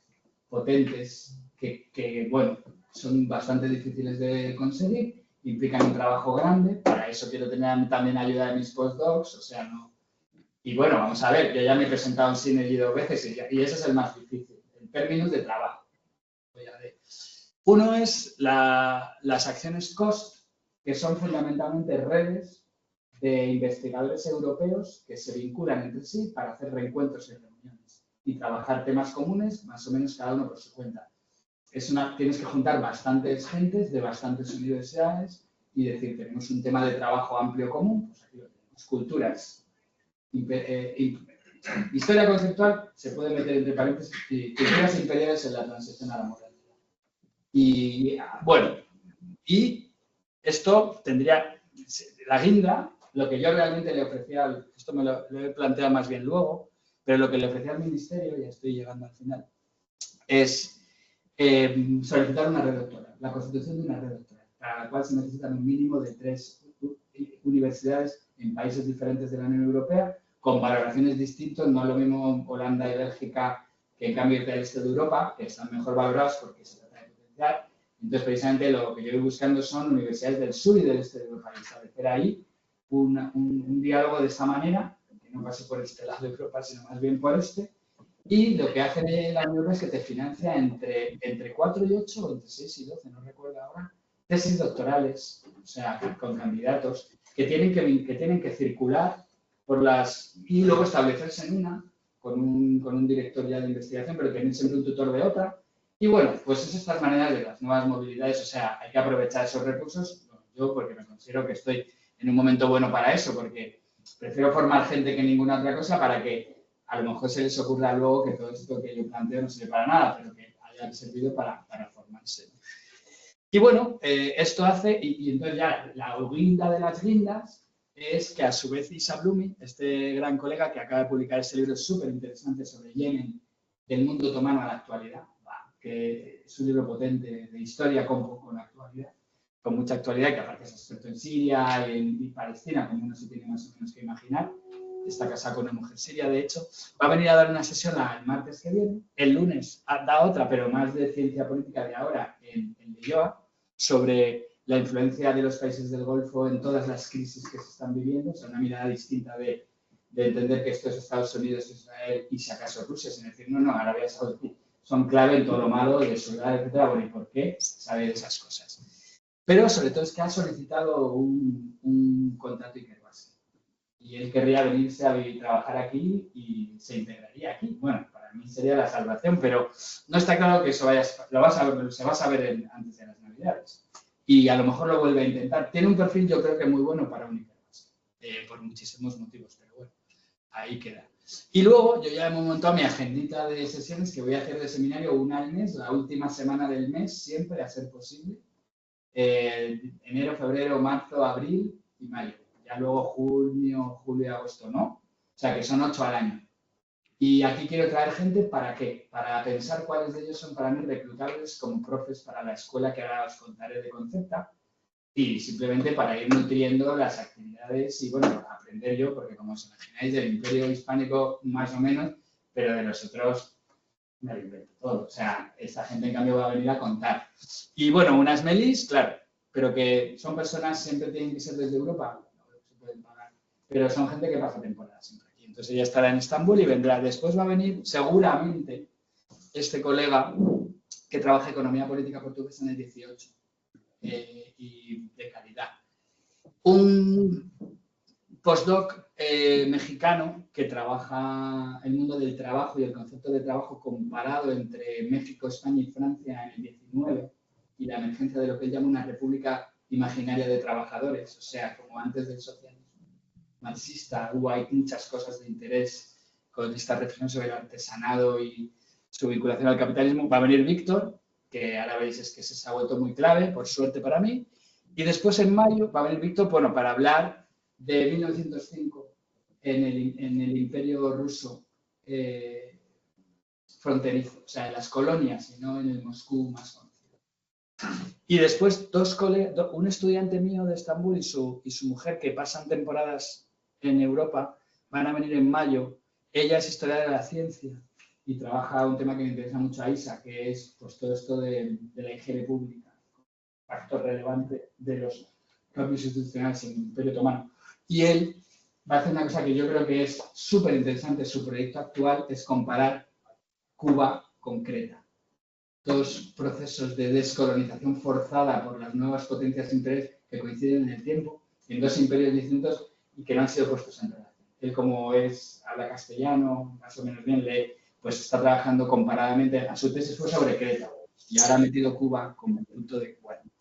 potentes, que bueno, son bastante difíciles de conseguir, implican un trabajo grande, para eso quiero tener también ayuda de mis postdocs, o sea, no. Y bueno, vamos a ver, yo ya me he presentado en Synergy 2 veces y ese es el más difícil, en términos de trabajo. Uno es las acciones COST, que son fundamentalmente redes de investigadores europeos que se vinculan entre sí para hacer reencuentros y reuniones y trabajar temas comunes, más o menos cada uno por su cuenta. Tienes que juntar bastantes gentes de bastantes universidades y decir, tenemos un tema de trabajo amplio común, pues aquí lo tenemos, culturas. Historia conceptual se puede meter entre paréntesis y culturas imperiales en la transición a la modernidad. Y bueno, y esto tendría la guinda, lo que yo realmente le ofrecía, esto me lo he planteado más bien luego, pero lo que le ofrecía al ministerio, ya estoy llegando al final, es solicitar una red doctoral, la constitución de una red doctoral, para la cual se necesitan un mínimo de 3 universidades en países diferentes de la Unión Europea, con valoraciones distintas, no lo mismo Holanda y Bélgica, que en cambio el este de Europa, que están mejor valorados porque se trata de potenciar. Entonces, precisamente lo que yo voy buscando son universidades del sur y del este de Europa, y establecer ahí un diálogo de esa manera, que no pase por este lado de Europa, sino más bien por este. Y lo que hace la Unión Europea es que te financia entre 4 y 8, o entre 6 y 12, no recuerdo ahora, tesis doctorales, o sea, con candidatos, que tienen que circular por y luego establecerse en una, con un director ya de investigación, pero tienen siempre un tutor de otra. Y bueno, pues es estas maneras de las nuevas movilidades, o sea, hay que aprovechar esos recursos, yo porque me considero que estoy en un momento bueno para eso, porque prefiero formar gente que ninguna otra cosa para que a lo mejor se les ocurra luego que todo esto que yo planteo no sirve para nada, pero que haya servido para formarse. Y bueno, esto hace, y entonces ya la guinda de las guindas es que a su vez Isa Blumi, este gran colega que acaba de publicar este libro súper interesante sobre Yemen, del mundo otomano a la actualidad, que es un libro potente de historia con actualidad, con mucha actualidad, que aparte es experto en Siria y Palestina, como uno se tiene más o menos que imaginar. Está casada con una mujer siria, de hecho. Va a venir a dar una sesión el martes que viene. El lunes da otra, pero más de ciencia política de ahora, en Leioa, sobre la influencia de los países del Golfo en todas las crisis que se están viviendo. O sea, una mirada distinta de entender que esto es Estados Unidos, Israel y si acaso Rusia, sin decir, no, Arabia Saudí son clave en todo lo malo de Sudán, etcétera. Bueno, ¿y por qué? Saber esas cosas. Pero sobre todo es que ha solicitado un contrato Ikerbasi. Y él querría venirse a trabajar aquí y se integraría aquí. Bueno, para mí sería la salvación, pero no está claro que eso se va a saber antes de las Navidades. Y a lo mejor lo vuelve a intentar. Tiene un perfil, yo creo que muy bueno para un Ikerbasi, por muchísimos motivos, pero bueno, ahí queda. Y luego yo ya hemos montado mi agendita de sesiones que voy a hacer de seminario una al mes, la última semana del mes, siempre a ser posible. Enero, febrero, marzo, abril y mayo. Ya luego junio, julio y agosto no. O sea, que son 8 al año. Y aquí quiero traer gente, ¿para qué? Para pensar cuáles de ellos son para mí reclutables como profes para la escuela que ahora os contaré de Concepta y simplemente para ir nutriendo las actividades y, bueno, aprender yo, porque como os imagináis, del Imperio Hispánico más o menos, pero de los otros me lo invento todo. O sea, esta gente en cambio va a venir a contar. Y, bueno, unas melis, claro, pero que son personas, siempre tienen que ser desde Europa, no se pueden pagar, pero son gente que pasa temporada siempre. Entonces ella estará en Estambul y vendrá. Después va a venir, seguramente, este colega que trabaja economía política portuguesa en el 18 y de calidad. Un postdoc mexicano que trabaja el mundo del trabajo y el concepto de trabajo comparado entre México, España y Francia en el 19 y la emergencia de lo que él llama una república imaginaria de trabajadores, o sea, como antes del socialismo marxista, hay muchas cosas de interés con esta reflexión sobre el artesanado y su vinculación al capitalismo. Va a venir Víctor, que ahora veis es que se ha vuelto muy clave, por suerte para mí. Y después en mayo va a venir Víctor, bueno, para hablar de 1905 en el Imperio Ruso fronterizo, o sea, en las colonias y no en el Moscú más conocido. Y después un estudiante mío de Estambul y su mujer, que pasan temporadas en Europa, van a venir en mayo. Ella es historiadora de la ciencia y trabaja un tema que me interesa mucho a Isa, que es pues, todo esto de la higiene pública, factor relevante de los cambios institucionales en el Imperio Otomano. Y él va a hacer una cosa que yo creo que es súper interesante. Su proyecto actual es comparar Cuba con Creta. Dos procesos de descolonización forzada por las nuevas potencias de interés que coinciden en el tiempo, en dos imperios distintos y que no han sido puestos en relación. Él, como habla castellano, más o menos bien, pues está trabajando comparadamente. A su tesis fue sobre Creta y ahora ha metido Cuba como punto de encuentro.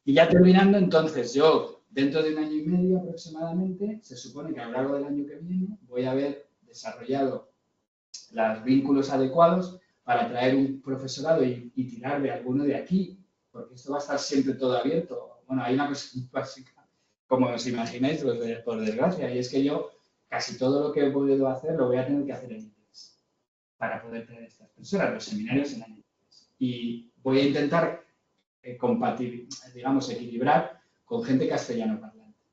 Y ya terminando, entonces, yo, dentro de 1 año y medio aproximadamente, se supone que a lo largo del año que viene voy a haber desarrollado los vínculos adecuados para traer un profesorado y tirar de alguno de aquí, porque esto va a estar siempre todo abierto. Bueno, hay una cosa básica, como os imagináis, por desgracia, y es que yo casi todo lo que he podido hacer lo voy a tener que hacer en inglés para poder tener estas personas, los seminarios en inglés. Y voy a intentar equilibrar con gente castellano parlante.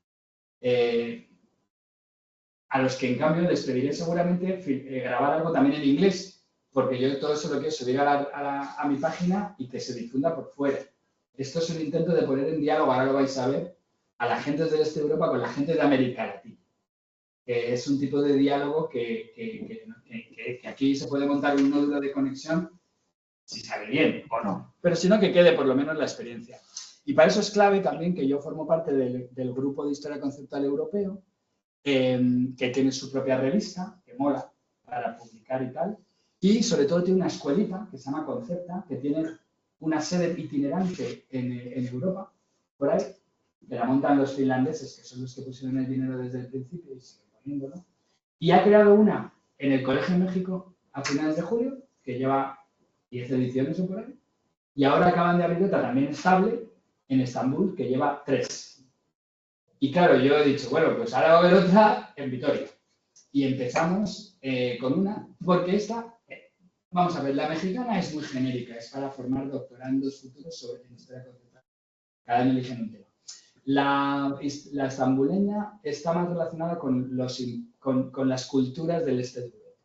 A los que en cambio les pediré seguramente grabar algo también en inglés, porque yo todo eso lo quiero subir a mi página y que se difunda por fuera. Esto es un intento de poner en diálogo, ahora lo vais a ver, a la gente del este de Europa con la gente de América Latina. Que es un tipo de diálogo que aquí se puede montar un nódulo de conexión si sale bien o no, pero si no, que quede por lo menos la experiencia. Y para eso es clave también que yo formo parte del grupo de Historia Conceptual Europeo, que tiene su propia revista, que mola para publicar y tal, y sobre todo tiene una escuelita que se llama Concepta, que tiene una sede itinerante en Europa, por ahí, que la montan los finlandeses, que son los que pusieron el dinero desde el principio y siguen poniéndolo, y ha creado una en el Colegio en México a finales de julio, que lleva 10 ediciones o por ahí, y ahora acaban de abrir otra también estable en Estambul, que lleva 3. Y claro, yo he dicho, bueno, pues ahora va a haber otra en Vitoria. Y empezamos con una, porque esta, vamos a ver, la mexicana es muy genérica, es para formar doctorandos futuros sobre historia conceptual. Cada año eligen un tema. La estambuleña está más relacionada con las culturas del este de Europa.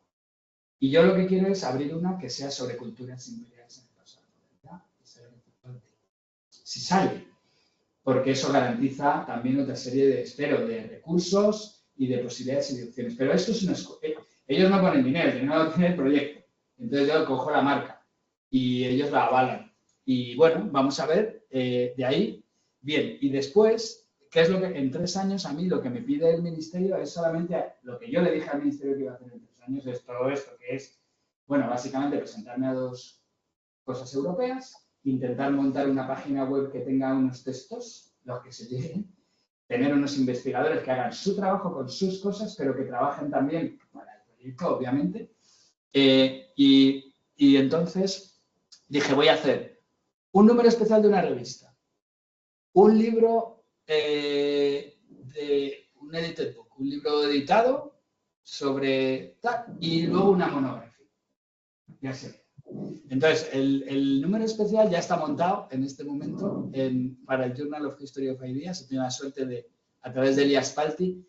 Y yo lo que quiero es abrir una que sea sobre culturas imperiales en el pasado. Si sale, porque eso garantiza también otra serie de recursos y de posibilidades y de opciones. Pero esto es una ellos no ponen dinero, el dinero lo tiene el proyecto. Entonces yo cojo la marca y ellos la avalan. Y bueno, vamos a ver de ahí. Bien, y después, ¿qué es lo que en 3 años a mí lo que me pide el ministerio? Es solamente lo que yo le dije al ministerio que iba a hacer en 3 años, es todo esto, que es, bueno, básicamente presentarme a 2 cosas europeas, intentar montar una página web que tenga unos textos, los que se lleguen, tener unos investigadores que hagan su trabajo con sus cosas, pero que trabajen también para el proyecto, obviamente. Y entonces dije, voy a hacer un número especial de una revista, un libro un edited book, un libro editado sobre tal, y luego una monografía. Ya sé. Entonces, el número especial ya está montado en este momento para el Journal of History of Ideas. He tenido la suerte de, a través de Elias Palti,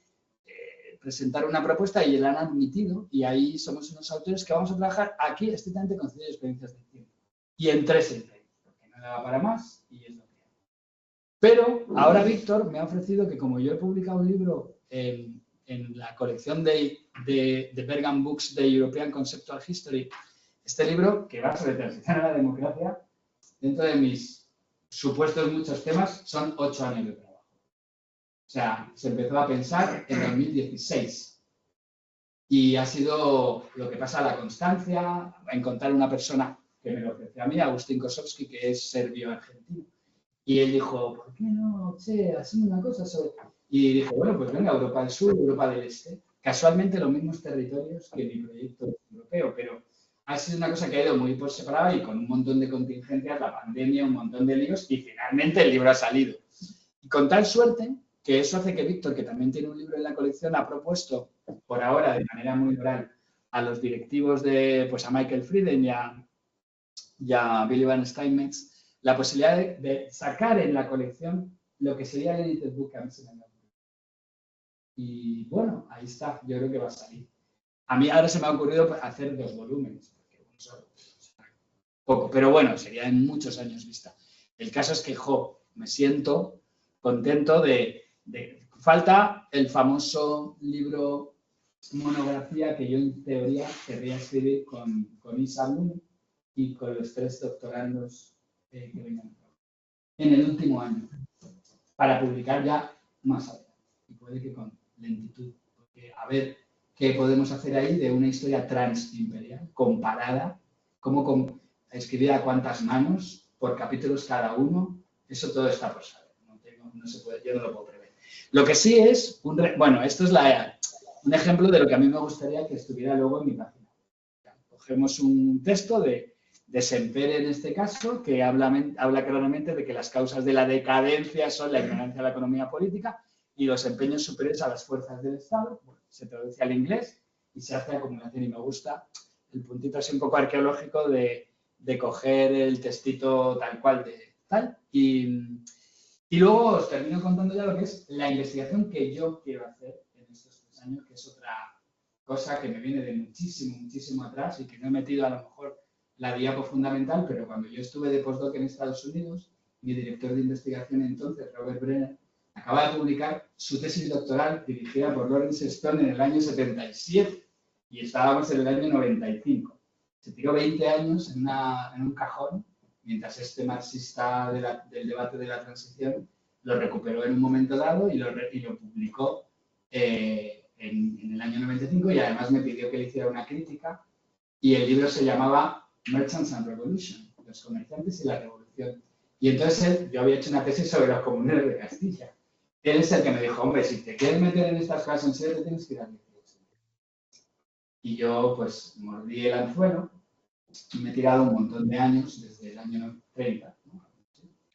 presentar una propuesta y la han admitido, y ahí somos unos autores que vamos a trabajar aquí estrictamente con ciencias y experiencias del tiempo. Y en 3 imperios, porque no daba para más y es lo que hay. Pero ahora Víctor me ha ofrecido que, como yo he publicado un libro en la colección de Bergham Books de European Conceptual History, este libro, que va sobre transición a la democracia, dentro de mis supuestos muchos temas, son 8 años de trabajo. O sea, se empezó a pensar en 2016. Y ha sido lo que pasa a la constancia, encontrar una persona que me lo ofreció a mí, Agustín Kosowski, que es serbio-argentino. Y él dijo, ¿por qué no, hacemos una cosa sobre...? Y dije, bueno, pues venga, Europa del Sur, Europa del Este. Casualmente los mismos territorios que mi proyecto europeo, pero ha sido una cosa que ha ido muy por separado y con un montón de contingencias, la pandemia, un montón de líos, y finalmente el libro ha salido. Y con tal suerte que eso hace que Víctor, que también tiene un libro en la colección, ha propuesto, por ahora, de manera muy oral, a los directivos de, pues a Michael Frieden y a Billy Van Steinmetz, la posibilidad de sacar en la colección lo que sería el Edited Book Camps en el mundo. Y bueno, ahí está, yo creo que va a salir. A mí ahora se me ha ocurrido hacer 2 volúmenes, porque uno solo, poco, pero bueno, sería en muchos años vista. El caso es que, me siento contento falta el famoso libro monografía que yo en teoría querría escribir con Isa Bloom y con los 3 doctorandos que vengan en el último año, para publicar ya más adelante. Y puede que con lentitud, porque a ver qué podemos hacer ahí de una historia transimperial, comparada, cómo escribir a cuántas manos, por capítulos cada uno, eso todo está por saber. No se puede, yo no lo puedo prever. Lo que sí es, bueno, esto es un ejemplo de lo que a mí me gustaría que estuviera luego en mi página. Cogemos un texto de Semper en este caso, que habla claramente de que las causas de la decadencia son la ignorancia de la economía política y los empeños superiores a las fuerzas del Estado. Bueno, se traduce al inglés y se hace acumulación, y me gusta el puntito así un poco arqueológico de coger el textito tal cual de tal. Y luego os termino contando ya lo que es la investigación que yo quiero hacer en estos 3 años, que es otra cosa que me viene de muchísimo, muchísimo atrás y que no he metido a lo mejor la diapo fundamental, pero cuando yo estuve de postdoc en Estados Unidos, mi director de investigación entonces, Robert Brenner, acaba de publicar su tesis doctoral dirigida por Lawrence Stone en el año 77 y estábamos en el año 95. Se tiró 20 años en un cajón, mientras este marxista del debate de la transición lo recuperó en un momento dado y lo publicó en el año 95, y además me pidió que le hiciera una crítica, y el libro se llamaba Merchants and Revolution, los comerciantes y la revolución. Y entonces yo había hecho una tesis sobre los comuneros de Castilla. Él es el que me dijo, hombre, si te quieres meter en estas cosas en serio, tienes que ir a mi tesis. Y yo, pues, mordí el anzuelo y me he tirado un montón de años, desde el año 30, ¿no?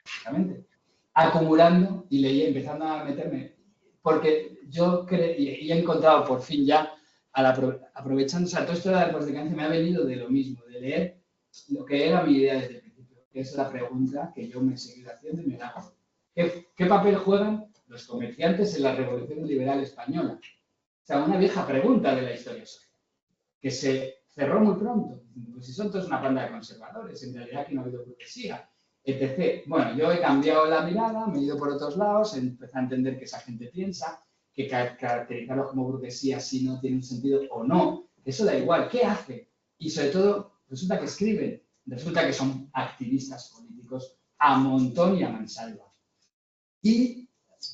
Básicamente, acumulando y empezando a meterme, porque yo y he encontrado por fin ya, aprovechando, o sea, todo esto de la postdecadencia me ha venido de lo mismo, de leer lo que era mi idea desde el principio, que es la pregunta que yo me he seguido haciendo y me la hago. ¿Qué papel juegan los comerciantes en la Revolución Liberal Española? O sea, una vieja pregunta de la historia social, que se cerró muy pronto. Pues si son todos una banda de conservadores, en realidad aquí no ha habido burguesía, etc. Bueno, yo he cambiado la mirada, me he ido por otros lados, empecé a entender que esa gente piensa, que caracterizarlos como burguesía si no tiene un sentido o no, eso da igual, ¿qué hace? Y sobre todo, resulta que escriben, resulta que son activistas políticos a montón y a mansalva. Y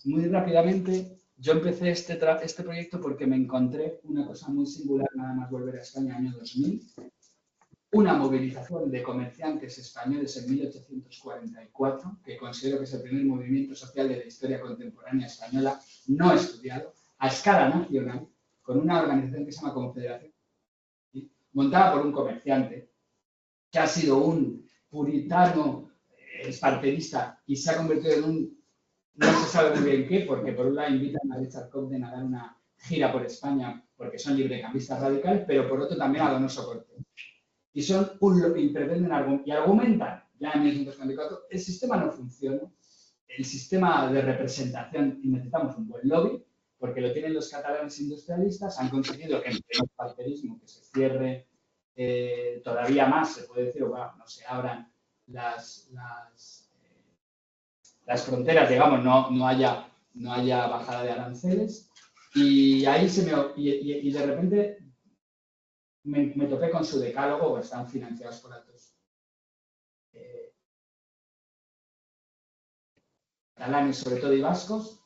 muy rápidamente, yo empecé este proyecto porque me encontré una cosa muy singular, nada más volver a España, año 2000, una movilización de comerciantes españoles en 1844, que considero que es el primer movimiento social de la historia contemporánea española no estudiado, a escala nacional, con una organización que se llama Confederación, ¿sí?, montada por un comerciante que ha sido un puritano esparterista y se ha convertido en un, no se sabe muy bien qué, porque por un lado invitan a Richard Cobden a dar gira por España porque son librecambistas radicales, pero por otro también a Donoso Cortés. Y y argumentan, ya en 1944, el sistema no funciona, el sistema de representación, y necesitamos un buen lobby, porque lo tienen los catalanes industrialistas, han conseguido que entre el parterismo que se cierre todavía más, se puede decir, bueno, no se abran las fronteras, digamos, no haya bajada de aranceles, y ahí y de repente me topé con su decálogo, que están financiados por Atos. Catalanes, sobre todo, y vascos,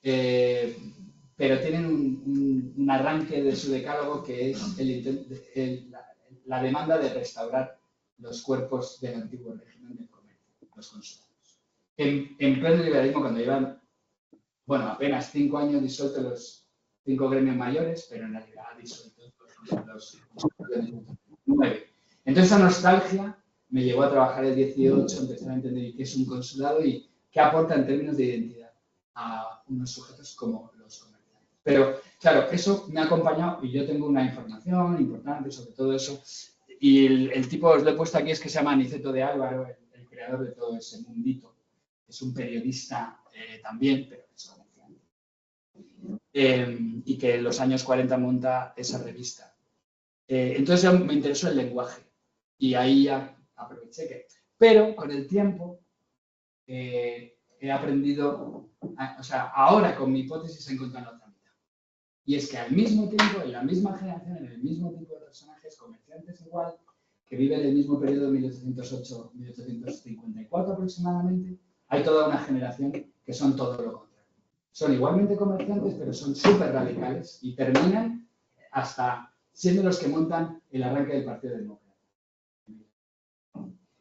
pero tienen un arranque de su decálogo que es la demanda de restaurar los cuerpos del antiguo régimen del comercio, los consulados. En pleno liberalismo, cuando llevan, bueno, apenas 5 años disueltos los 5 gremios mayores, pero en realidad disueltos los 9. Entonces, esa nostalgia me llevó a trabajar el 18, empezar a entender qué es un consulado y qué aporta en términos de identidad a unos sujetos como los comerciantes. Pero, claro, eso me ha acompañado y yo tengo una información importante sobre todo eso. Y el tipo, os lo he puesto aquí, es que se llama Aniceto de Álvaro, el creador de todo ese mundito. Es un periodista también, pero es comerciante. Y que en los años 40 monta esa revista. Entonces me interesó el lenguaje y ahí ya aproveché que... Pero con el tiempo he aprendido, o sea, ahora con mi hipótesis he encontrado otra mitad. Y es que al mismo tiempo, en la misma generación, en el mismo tipo de personajes, comerciantes igual, que viven el mismo periodo 1808-1854 aproximadamente, hay toda una generación que son todo lo contrario. Son igualmente comerciantes, pero son súper radicales y terminan hasta siendo los que montan el arranque del Partido Demócrata.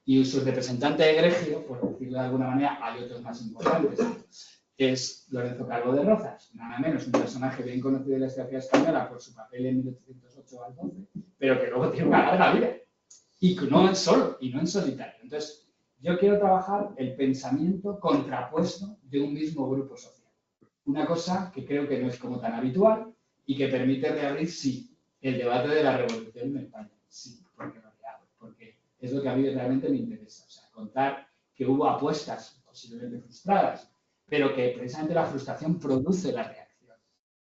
Y su representante egregio, por decirlo de alguna manera, hay otros más importantes, es Lorenzo Calvo de Rozas, nada menos un personaje bien conocido de la historia española por su papel en 1808 al 12, pero que luego tiene una larga vida. Y no es solo, y no en solitario. Entonces, yo quiero trabajar el pensamiento contrapuesto de un mismo grupo social. Una cosa que creo que no es como tan habitual y que permite reabrir, sí, el debate de la revolución en España. Sí, porque lo reabro, porque es lo que a mí realmente me interesa. O sea, contar que hubo apuestas posiblemente frustradas, pero que precisamente la frustración produce la reacción.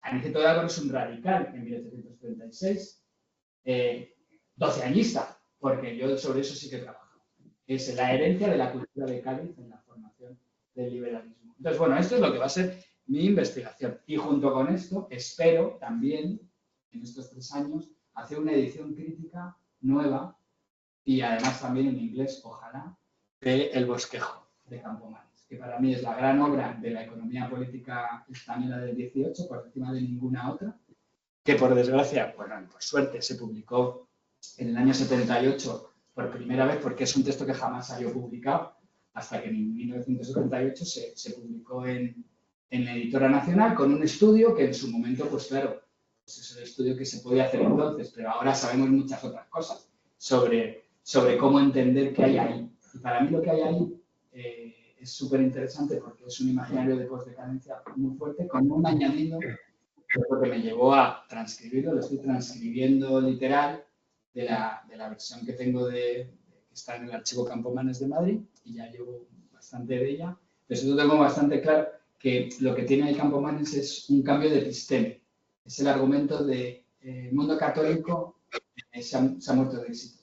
Aniceto de Álvaro es un radical en 1836, 12añista, porque yo sobre eso sí que trabajo. Es la herencia de la cultura de Cádiz en la formación del liberalismo. Entonces, bueno, esto es lo que va a ser mi investigación. Y junto con esto, espero también, en estos 3 años, hacer una edición crítica nueva y además también en inglés, ojalá, de El Bosquejo, de Campomanes, que para mí es la gran obra de la economía política española del 18, por encima de ninguna otra, que por desgracia, bueno, por suerte, se publicó en el año 78 por primera vez, porque es un texto que jamás salió publicado, hasta que en 1978 se publicó en la Editora Nacional con un estudio que en su momento, pues claro, pues es el estudio que se podía hacer entonces, pero ahora sabemos muchas otras cosas sobre cómo entender qué hay ahí. Y para mí lo que hay ahí es súper interesante porque es un imaginario de postdecadencia muy fuerte, con un añadido que me llevó a transcribirlo, lo estoy transcribiendo literal de la versión que tengo que está en el archivo Campomanes de Madrid, y ya llevo bastante de ella. Pero eso tengo bastante claro que lo que tiene ahí Campomanes es un cambio de episteme. Es el argumento de el mundo católico se ha muerto de éxito.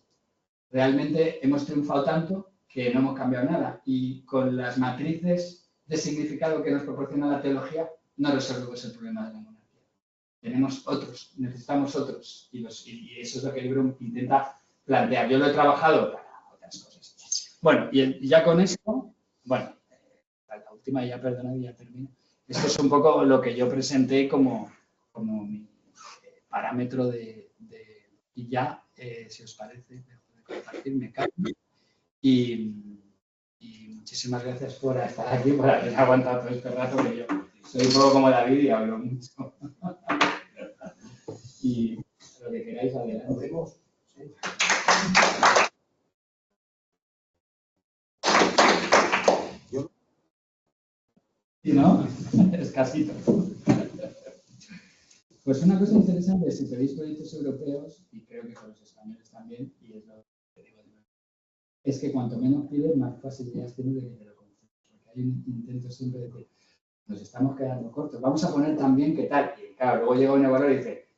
Realmente hemos triunfado tanto que no hemos cambiado nada, y con las matrices de significado que nos proporciona la teología no resolvemos el problema de la monarquía. Tenemos otros, necesitamos otros, y eso es lo que el libro intenta plantear. Yo lo he trabajado para otras cosas. Bueno, y ya con esto, bueno, la última ya, perdona, ya termino. Esto es un poco lo que yo presenté como mi parámetro y ya, si os parece, dejo de compartir, me callo. Y muchísimas gracias por estar aquí, por haber aguantado todo este rato, que yo soy un poco como David y hablo mucho. Y lo que queráis, adelante. ¿Sí, no? Escasito. Pues una cosa interesante, si pedís proyectos europeos, y creo que con los españoles también, y es lo que digo, es que cuanto menos pides, más facilidades tienes de que te lo concedan. Porque hay un intento siempre de que nos estamos quedando cortos. Vamos a poner también qué tal. Y claro, luego llega un evaluador y dice,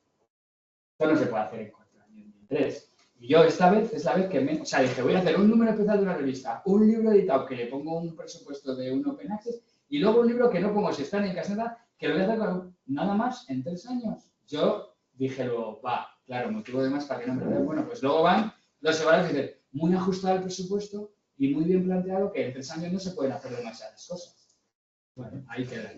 esto no se puede hacer en 4 años ni en 3. Y yo esta vez es la vez que o sea, dije, voy a hacer un número especial de una revista, un libro editado que le pongo un presupuesto de un Open Access y luego un libro que no pongo si está en caseta, que lo voy a hacer con nada más en 3 años. Yo dije luego, va, claro, motivo de más para que no me lo den. Bueno, pues luego van los evaluadores y dicen, muy ajustado el presupuesto y muy bien planteado que en 3 años no se pueden hacer demasiadas cosas. Bueno, ahí queda.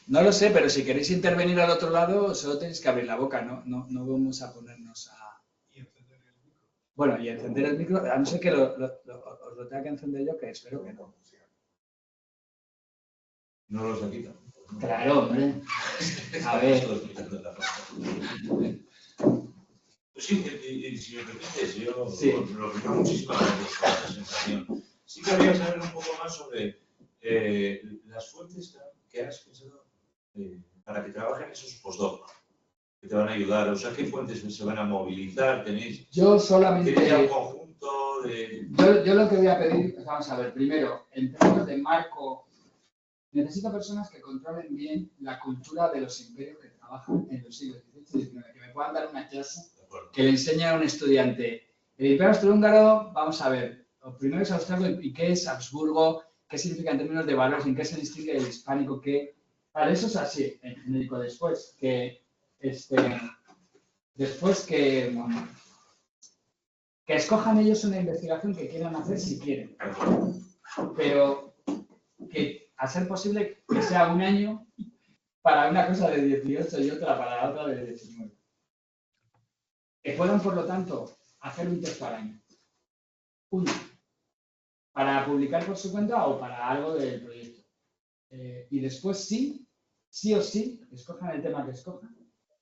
No lo sé, pero si queréis intervenir al otro lado, solo tenéis que abrir la boca, no vamos a ponernos a... Y encender el micro. Bueno, y encender el micro, a no ser que os lo tenga que encender yo, que espero que no. No lo se quita. Claro, hombre. A ver. Pues sí, si me permites, yo sí. Lo primero, muchísimas gracias por la presentación. Sí querría saber un poco más sobre las fuentes que has pensado para que trabajen esos postdoc, que te van a ayudar. O sea, ¿qué fuentes se van a movilizar? ¿Tenéis yo solamente un conjunto de...? Yo lo que voy a pedir, vamos a ver, primero, en términos de marco, necesito personas que controlen bien la cultura de los imperios que trabajan en los siglos XVIII y XIX, que me puedan dar una clase que le enseñe a un estudiante. El imperio austrohúngaro, vamos a ver, lo primero es Australia y qué es Habsburgo, qué significa en términos de valores, en qué se distingue del hispánico, qué... Vale, eso es así, en genérico. Después que escojan ellos una investigación que quieran hacer si quieren, pero que a ser posible que sea un año para una cosa de 18 y otra para la otra de 19. Que puedan, por lo tanto, hacer un texto al año. Uno, para publicar por su cuenta o para algo del proyecto. Y después sí o sí, escojan el tema que escojan,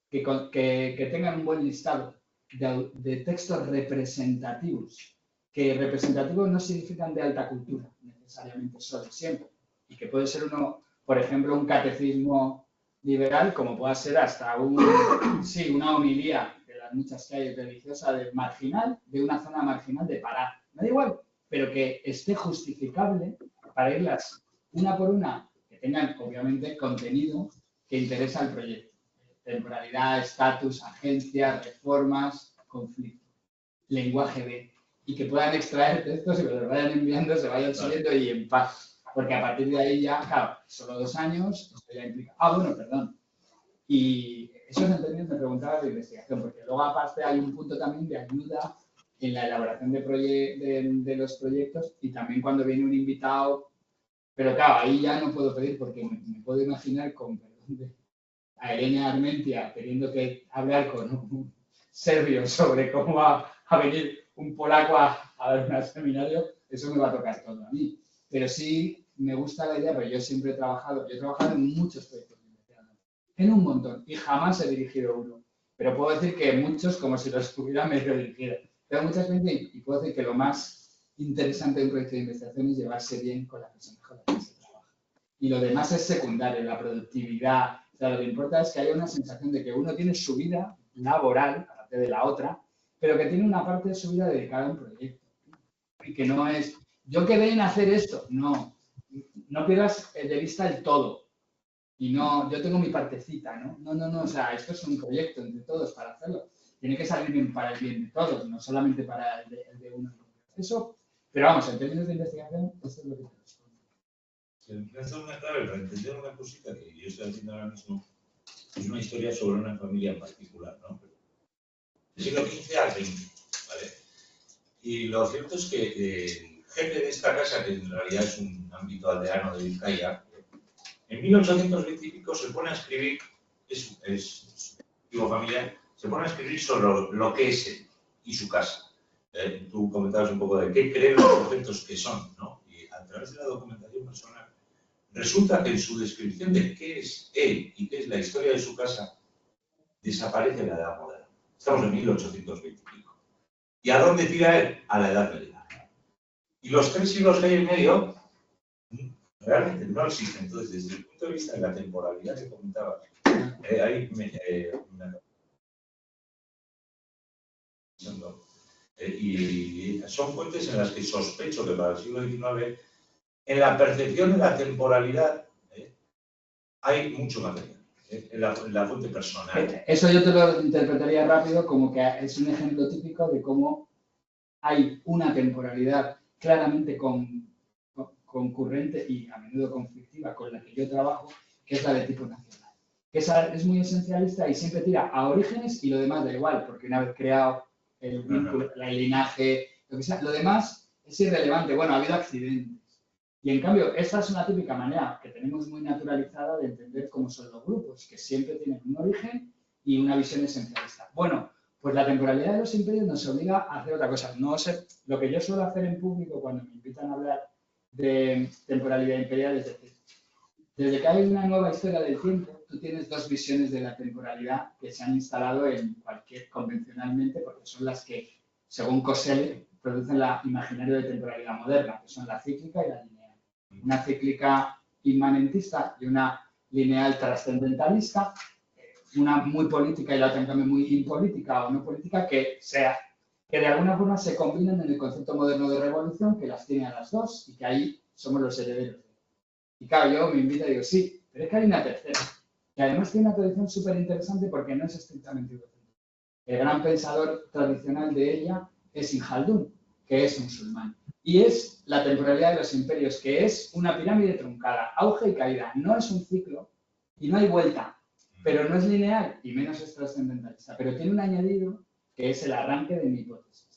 que tengan un buen listado de textos representativos, que representativos no significan de alta cultura, necesariamente solo, siempre, y que puede ser uno, por ejemplo, un catecismo liberal, como pueda ser hasta una homilía de las muchas que hay religiosa de una zona marginal de Pará, me da igual, pero que esté justificable para irlas una por una, que tengan obviamente contenido que interesa al proyecto. Temporalidad, estatus, agencia, reformas, conflicto, lenguaje B, y que puedan extraer textos y que los vayan enviando, se vayan subiendo y en paz. Porque a partir de ahí ya, claro, solo 2 años, esto ya implica... perdón. Y eso es en términos, me preguntaba de investigación, porque luego aparte hay un punto también de ayuda en la elaboración de los proyectos y también cuando viene un invitado, pero claro, ahí ya no puedo pedir porque me puedo imaginar con, perdón, a Elena Armentia teniendo que hablar con un serbio sobre cómo va a venir un polaco a dar un seminario, eso me va a tocar todo a mí. Pero sí me gusta la idea, porque yo siempre he trabajado en muchos proyectos de investigación, en un montón, y jamás he dirigido uno. Pero puedo decir que muchos, como si los estuviera medio dirigido. Tengo mucha experiencia y puedo decir que lo más interesante de un proyecto de investigación es llevarse bien con la persona con la que se trabaja. Y lo demás es secundario, la productividad. O sea, lo que importa es que haya una sensación de que uno tiene su vida laboral, aparte de la otra, pero que tiene una parte de su vida dedicada a un proyecto. Y que no es, yo quedé en hacer esto. No pierdas de vista el todo. Y no, yo tengo mi partecita, ¿no? No, o sea, esto es un proyecto entre todos para hacerlo. Tiene que salir bien para el bien de todos, no solamente para el de uno. Eso, pero vamos, en términos de investigación, eso es lo que te respondo. Me has dado una clave para entender una cosita que yo estoy haciendo ahora mismo. Es una historia sobre una familia en particular, ¿no? Del siglo XV al XX, ¿vale? Y lo cierto es que el jefe de esta casa, que en realidad es un ámbito aldeano de Vizcaya, en 1820 y pico se pone a escribir, es digo familiar, se pone a escribir sobre lo que es él y su casa. Tú comentabas un poco de qué creen los conceptos que son, ¿no? Y a través de la documentación personal, resulta que en su descripción de qué es él y qué es la historia de su casa, desaparece la edad moderna. Estamos en 1820 y pico. ¿Y a dónde tira él? A la edad media. Y los 3 siglos que hay en medio realmente no existen. Entonces, desde el punto de vista de la temporalidad que comentaba, y son fuentes en las que sospecho que para el siglo XIX, en la percepción de la temporalidad, hay mucho material. En la fuente personal. Eso yo te lo interpretaría rápido como que es un ejemplo típico de cómo hay una temporalidad claramente concurrente y a menudo conflictiva con la que yo trabajo, que es la de tipo nacional. Esa es muy esencialista y siempre tira a orígenes y lo demás da igual, porque una vez creado el vínculo, el linaje, lo que sea, lo demás es irrelevante. Bueno, ha habido accidentes. Y en cambio, esta es una típica manera que tenemos muy naturalizada de entender cómo son los grupos, que siempre tienen un origen y una visión esencialista. Bueno, pues la temporalidad de los imperios nos obliga a hacer otra cosa. No sé, lo que yo suelo hacer en público cuando me invitan a hablar de temporalidad imperial es decir, desde que hay una nueva historia del tiempo, tú tienes dos visiones de la temporalidad que se han instalado en cualquier convencionalmente, porque son las que, según Cossel, producen la imaginario de temporalidad moderna, que son la cíclica y la lineal. Una cíclica inmanentista y una lineal trascendentalista, una muy política y la otra en cambio muy impolítica o no política, que de alguna forma se combinan en el concepto moderno de revolución, que las tiene a las dos y que ahí somos los herederos. Y claro, yo me invito y digo, sí, pero es que hay una tercera, que además tiene una tradición súper interesante porque no es estrictamente eurocéntrica. El gran pensador tradicional de ella es Ibn Khaldun, que es musulmán. Y es la temporalidad de los imperios, que es una pirámide truncada, auge y caída. No es un ciclo y no hay vuelta, pero no es lineal y menos es trascendentalista. Pero tiene un añadido que es el arranque de mi hipótesis.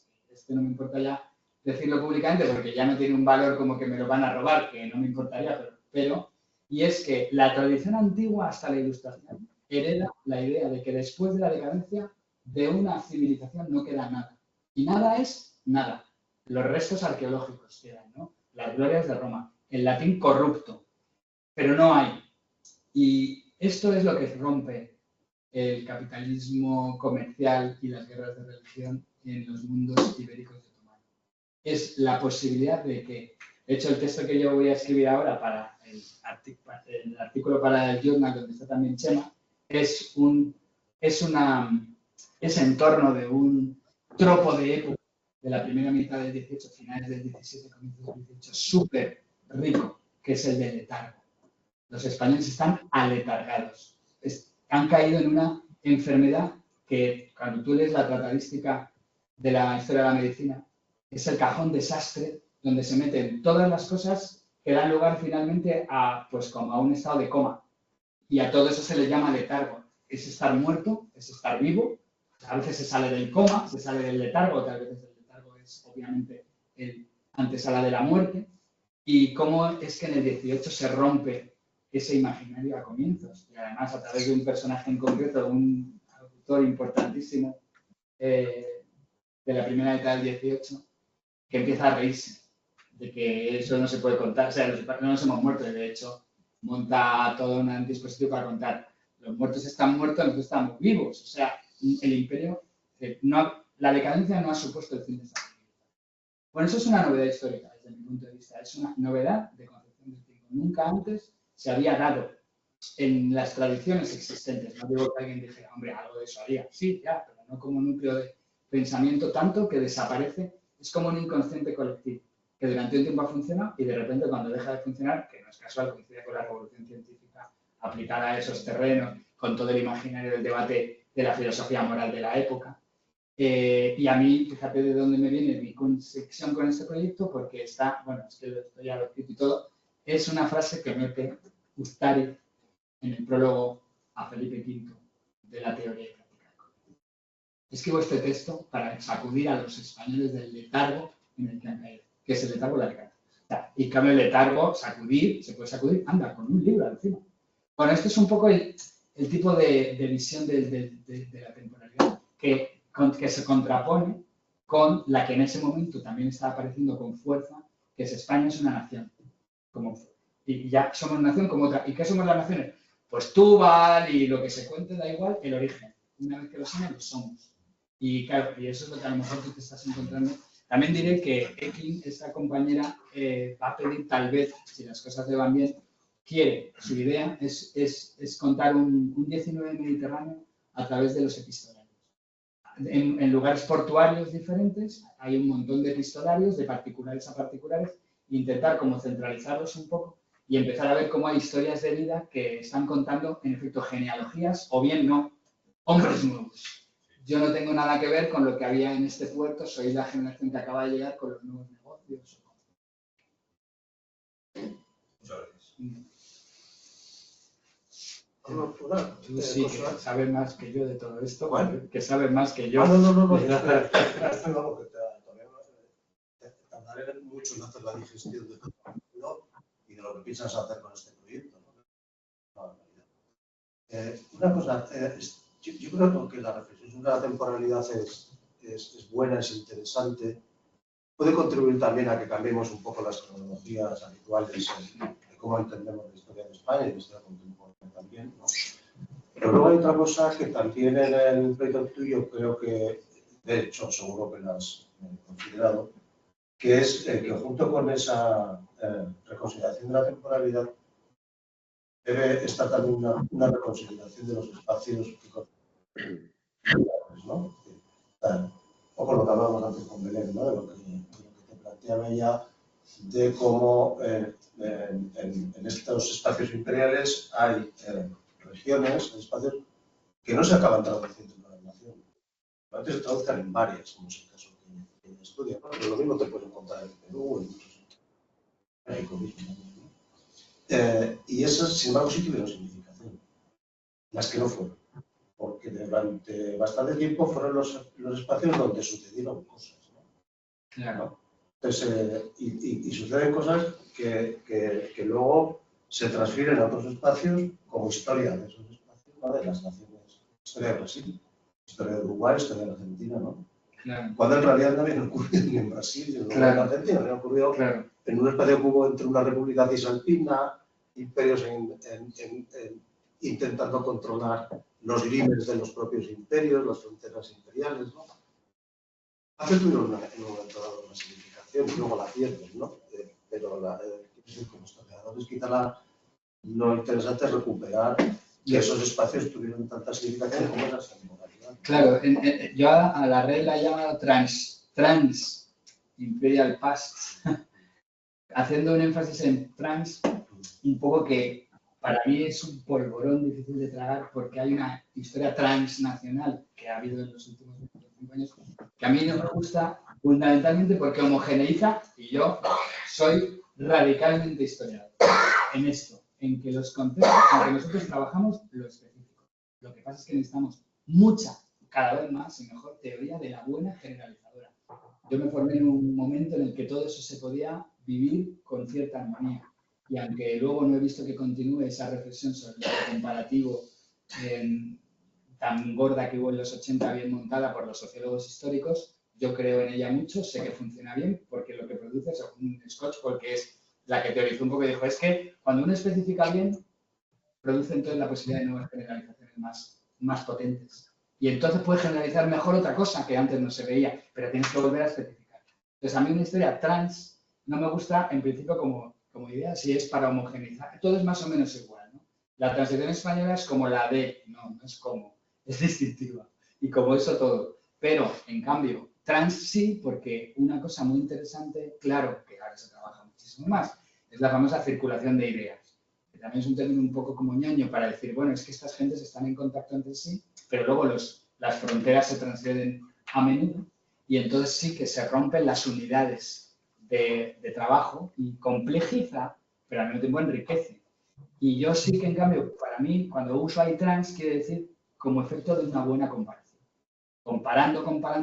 No me importa ya decirlo públicamente porque ya no tiene un valor como que me lo van a robar, que no me importaría, y es que la tradición antigua hasta la Ilustración hereda la idea de que después de la decadencia de una civilización no queda nada. Y nada es nada. Los restos arqueológicos quedan, ¿no? Las glorias de Roma. El latín corrupto. Pero no hay. Y esto es lo que rompe el capitalismo comercial y las guerras de religión en los mundos ibéricos de otomano. Es la posibilidad de que, de hecho, el texto que yo voy a escribir ahora para el artículo para el Journal, donde está también Chema, es en torno de un tropo de época de la primera mitad del 18, finales del 17, comienzos del 18, súper rico, que es el del letargo. Los españoles están aletargados. Han caído en una enfermedad que, cuando tú lees la tratadística de la historia de la medicina, es el cajón desastre donde se meten todas las cosas que dan lugar finalmente pues como a un estado de coma. Y a todo eso se le llama letargo. Es estar muerto, es estar vivo. A veces se sale del coma, se sale del letargo, otras veces el letargo es obviamente el antesala de la muerte. Y cómo es que en el 18 se rompe ese imaginario a comienzos. Y además a través de un personaje en concreto, un autor importantísimo de la primera mitad del 18, que empieza a reírse de que eso no se puede contar. O sea, no nos hemos muerto, y de hecho monta todo un dispositivo para contar. Los muertos están muertos, nosotros estamos vivos. O sea, el imperio, la decadencia no ha supuesto el fin de esta civilización. Bueno, eso es una novedad histórica desde mi punto de vista. Es una novedad de concepción del tiempo. Nunca antes se había dado en las tradiciones existentes. No digo que alguien dijera, hombre, algo de eso había. Sí, ya, pero no como núcleo de pensamiento tanto que desaparece. Es como un inconsciente colectivo, que durante un tiempo ha funcionado y de repente cuando deja de funcionar, que no es casual, coincide con la revolución científica aplicada a esos terrenos, con todo el imaginario del debate de la filosofía moral de la época. Y a mí, fíjate de dónde me viene mi conexión con este proyecto, porque está, bueno, es que esto ya lo he escrito y todo, es una frase que mete Ustari en el prólogo a Felipe V de la teoría y práctica. Escribo este texto para sacudir a los españoles del letargo en el que han caído, que es el letargo de la decadencia. Y cambio el letargo, sacudir, se puede sacudir, anda, con un libro encima. Bueno, esto es un poco el tipo de visión de la temporalidad que se contrapone con la que en ese momento también está apareciendo con fuerza, que es España es una nación. Y ya somos nación como otra. ¿Y qué somos las naciones? Pues Túbal y lo que se cuente da igual, el origen. una vez que lo somos. Y claro, y eso es lo que a lo mejor tú te estás encontrando. También diré que Ekin, esta compañera, va a pedir tal vez, si las cosas le van bien, su idea es contar un 19 mediterráneo a través de los epistolarios. En lugares portuarios diferentes hay un montón de epistolarios, de particulares a particulares, e intentar como centralizarlos un poco y empezar a ver cómo hay historias de vida que están contando, en efecto, genealogías o bien no, hombres nuevos. Yo no tengo nada que ver con lo que había en este puerto, soy la generación que acaba de llegar con los nuevos negocios. Muchas gracias. Tú sí que sabes más que yo de todo esto, ¿Cuál? que sabes más que yo. No. Tardaré mucho en hacer la digestión de todo y de lo que piensas hacer con este proyecto. Una cosa, yo creo que la reflexión sobre la temporalidad es buena, es interesante. Puede contribuir también a que cambiemos un poco las cronologías habituales de cómo entendemos la historia de España y la historia contemporánea también, ¿no? Pero luego hay otra cosa que también en el proyecto tuyo creo que, de hecho, seguro que lo has considerado, que es que junto con esa reconsideración de la temporalidad debe estar también una reconsideración de los espacios ¿no? Un poco lo que hablábamos antes con Belén, ¿no? De lo que te planteaba ella, de cómo en estos espacios imperiales hay regiones, espacios que no se acaban traduciendo en una nación. Antes se traducen en varias, como es el caso que ella estudia, ¿no? Pero lo mismo te puedes encontrar en Perú, en muchos sitios. Y esas, sin embargo, sí tuvieron significación. Las que no fueron. Porque durante bastante tiempo fueron los espacios donde sucedieron cosas, ¿no? Claro. Entonces, y suceden cosas que luego se transfieren a otros espacios como historia de esos espacios, ¿no? De las naciones. Historia de Brasil, historia de Uruguay, historia de Argentina, ¿no? Claro. Cuando en realidad no habían ocurrido ni en Brasil ni en Argentina, habían ocurrido en un espacio que hubo entre una república cisalpina, imperios intentando controlar los límites de los propios imperios, las fronteras imperiales, ¿no? Hace tuvieron en un momento dado una significación y luego la pierden, ¿no? Pero como historiadores quizá lo interesante es recuperar que esos espacios tuvieron tanta significación como esas temporalidades. Claro, yo a la red la he llamado trans imperial past, haciendo un énfasis en trans, un poco que para mí es un polvorón difícil de tragar porque hay una historia transnacional que ha habido en los últimos 25 años que a mí no me gusta fundamentalmente porque homogeneiza y yo soy radicalmente historiador en esto, en que los conceptos en que nosotros trabajamos lo específico. Lo que pasa es que necesitamos mucha, cada vez más y mejor teoría de la buena generalizadora. Yo me formé en un momento en el que todo eso se podía vivir con cierta armonía. Y aunque luego no he visto que continúe esa reflexión sobre el comparativo tan gorda que hubo en los 80, bien montada por los sociólogos históricos, yo creo en ella mucho, sé que funciona bien, porque lo que produce es un Scotch, que es la que teorizó un poco y dijo, es que cuando uno especifica bien, produce entonces la posibilidad de nuevas generalizaciones más potentes. Y entonces puedes generalizar mejor otra cosa que antes no se veía, pero tienes que volver a especificar. Entonces, a mí una historia trans no me gusta, en principio, como idea, si es para homogeneizar. Todo es más o menos igual, ¿no? La transición española es como la de, no es como, es distintiva. Y como eso todo. Pero, en cambio, trans sí, porque una cosa muy interesante, claro, que ahora se trabaja muchísimo más, es la famosa circulación de ideas. Que también es un término un poco como ñoño para decir, bueno, es que estas gentes están en contacto entre sí, pero luego las fronteras se transfieren a menudo y entonces sí que se rompen las unidades de trabajo y complejiza, pero al mismo tiempo enriquece. Y yo sí que, en cambio, para mí, cuando uso ahí trans, quiere decir como efecto de una buena comparación. Comparando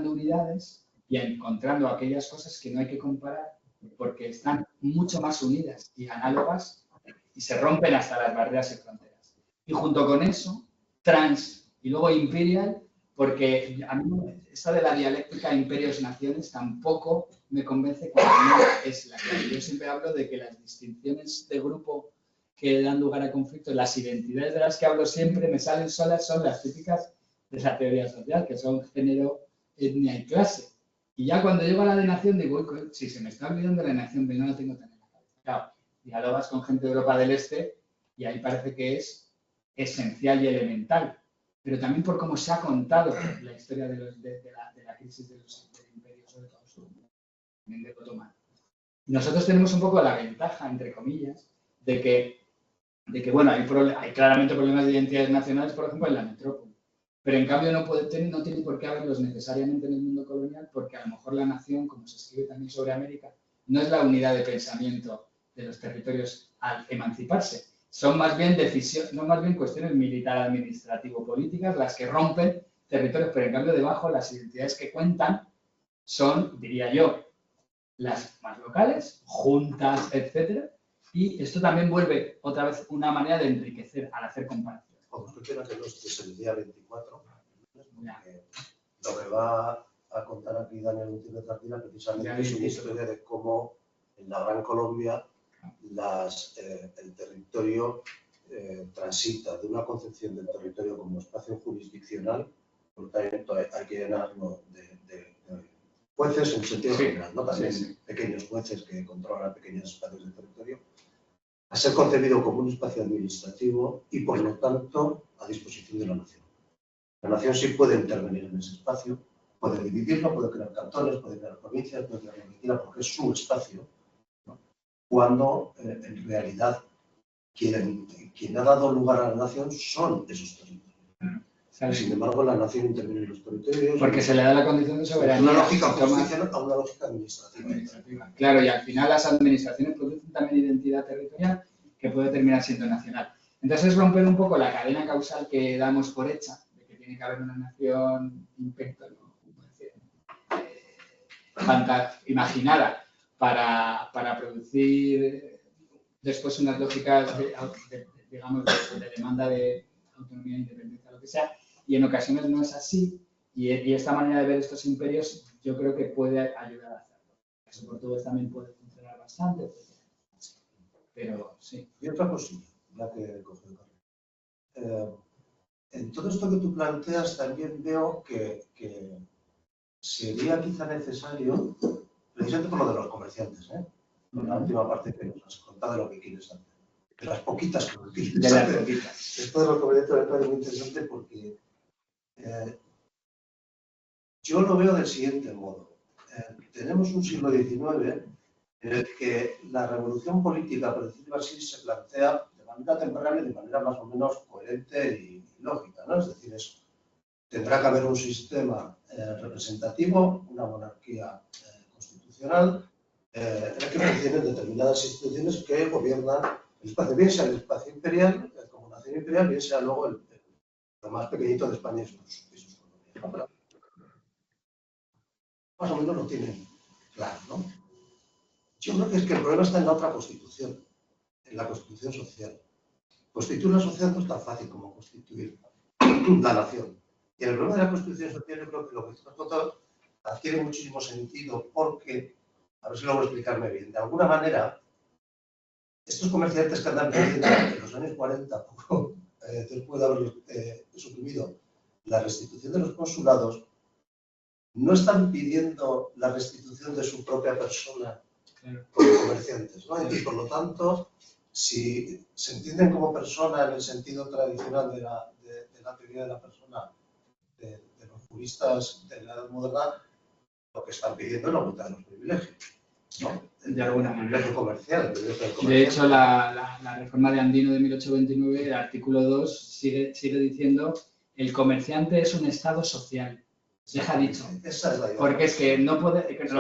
unidades y encontrando aquellas cosas que no hay que comparar porque están mucho más unidas y análogas y se rompen hasta las barreras y fronteras. Y junto con eso, trans y luego imperial, porque a mí esta de la dialéctica imperios-naciones tampoco me convence cuando no es la clave. Yo siempre hablo de que las distinciones de grupo que dan lugar a conflictos, las identidades de las que hablo siempre me salen solas, son las típicas esa teoría social, que son género, etnia y clase. Y ya cuando llego a la de nación digo, si se me está olvidando la nación, no la tengo tan en la cabeza. Claro, dialogas con gente de Europa del Este y ahí parece que es esencial y elemental, pero también por cómo se ha contado la historia de la crisis del imperio, sobre todo también del otomano. Nosotros tenemos un poco la ventaja, entre comillas, de que bueno, hay claramente problemas de identidades nacionales, por ejemplo, en la metrópoli. Pero en cambio no tiene por qué haberlos necesariamente en el mundo colonial, porque a lo mejor la nación, como se escribe también sobre América, no es la unidad de pensamiento de los territorios al emanciparse. Son más bien cuestiones militar-administrativo-políticas las que rompen territorios, pero en cambio debajo las identidades que cuentan son, diría yo, las más locales, juntas, etcétera. Y esto también vuelve otra vez una manera de enriquecer al hacer comparaciones. Quiero que no estés el día 24, porque lo que va a contar aquí Daniel Gutiérrez Ardila precisamente es una historia de cómo en la Gran Colombia el territorio transita de una concepción del territorio como espacio jurisdiccional, por tanto hay que llenarlo de jueces en sentido general, ¿no? También pequeños jueces que controlan pequeños espacios de territorio, a ser concebido como un espacio administrativo y, por lo tanto, a disposición de la nación. La nación sí puede intervenir en ese espacio, puede dividirlo, puede crear cantones, puede crear provincias, puede crear lo que quiera, porque es su espacio, ¿no? Cuando, en realidad, quien ha dado lugar a la nación son esos territorios. Y, sin embargo, la nación interviene en los territorios. Porque se le da la condición de soberanía. Una lógica constitucional a una lógica administrativa. Claro, y al final las administraciones producen también identidad territorial que puede terminar siendo nacional. Entonces es romper un poco la cadena causal que damos por hecha, de que tiene que haber una nación imaginada para producir después unas lógicas digamos, de demanda de autonomía, independencia, lo que sea, y en ocasiones no es así, y esta manera de ver estos imperios yo creo que puede ayudar a hacerlo. Eso por todo también puede funcionar bastante, pero sí. Y otra cosilla, ya que coge el carril. En todo esto que tú planteas también veo que sería quizá necesario, precisamente por lo de los comerciantes, por la última parte que nos has contado de lo que quieres hacer. De las poquitas que quieres hacer. Esto de los comerciantes me parece muy interesante porque yo lo veo del siguiente modo. Tenemos un siglo XIX en el que la revolución política, por decirlo así, se plantea de manera temporal y de manera más o menos coherente y lógica, ¿no? Es decir, tendrá que haber un sistema representativo, una monarquía constitucional, en el que funcionen determinadas instituciones que gobiernan el espacio, bien sea el espacio imperial, como nación imperial, bien sea luego lo más pequeñito de España y sus colonias, ¿no? Más o menos lo tienen claro, ¿no? Yo creo que es que el problema está en la otra constitución, en la constitución social. Constituir una sociedad no es tan fácil como constituir la nación. Y en el problema de la constitución social yo creo que lo que tú has contado adquiere muchísimo sentido porque, a ver si logro explicarme bien, de alguna manera, estos comerciantes que andan pidiendo en los años 40, poco después de haber suprimido la restitución de los consulados, no están pidiendo la restitución de su propia persona como comerciantes, ¿no? Y por lo tanto, si se entienden como persona en el sentido tradicional de la teoría de la persona de los juristas de la edad moderna, lo que están pidiendo es la vuelta de los privilegios, ¿no? De alguna manera. Privilegio comercial. De hecho, la reforma de Andino de 1829, el artículo 2, sigue diciendo el comerciante es un estado social. Deja dicho. Esa es la idea. Porque es que lo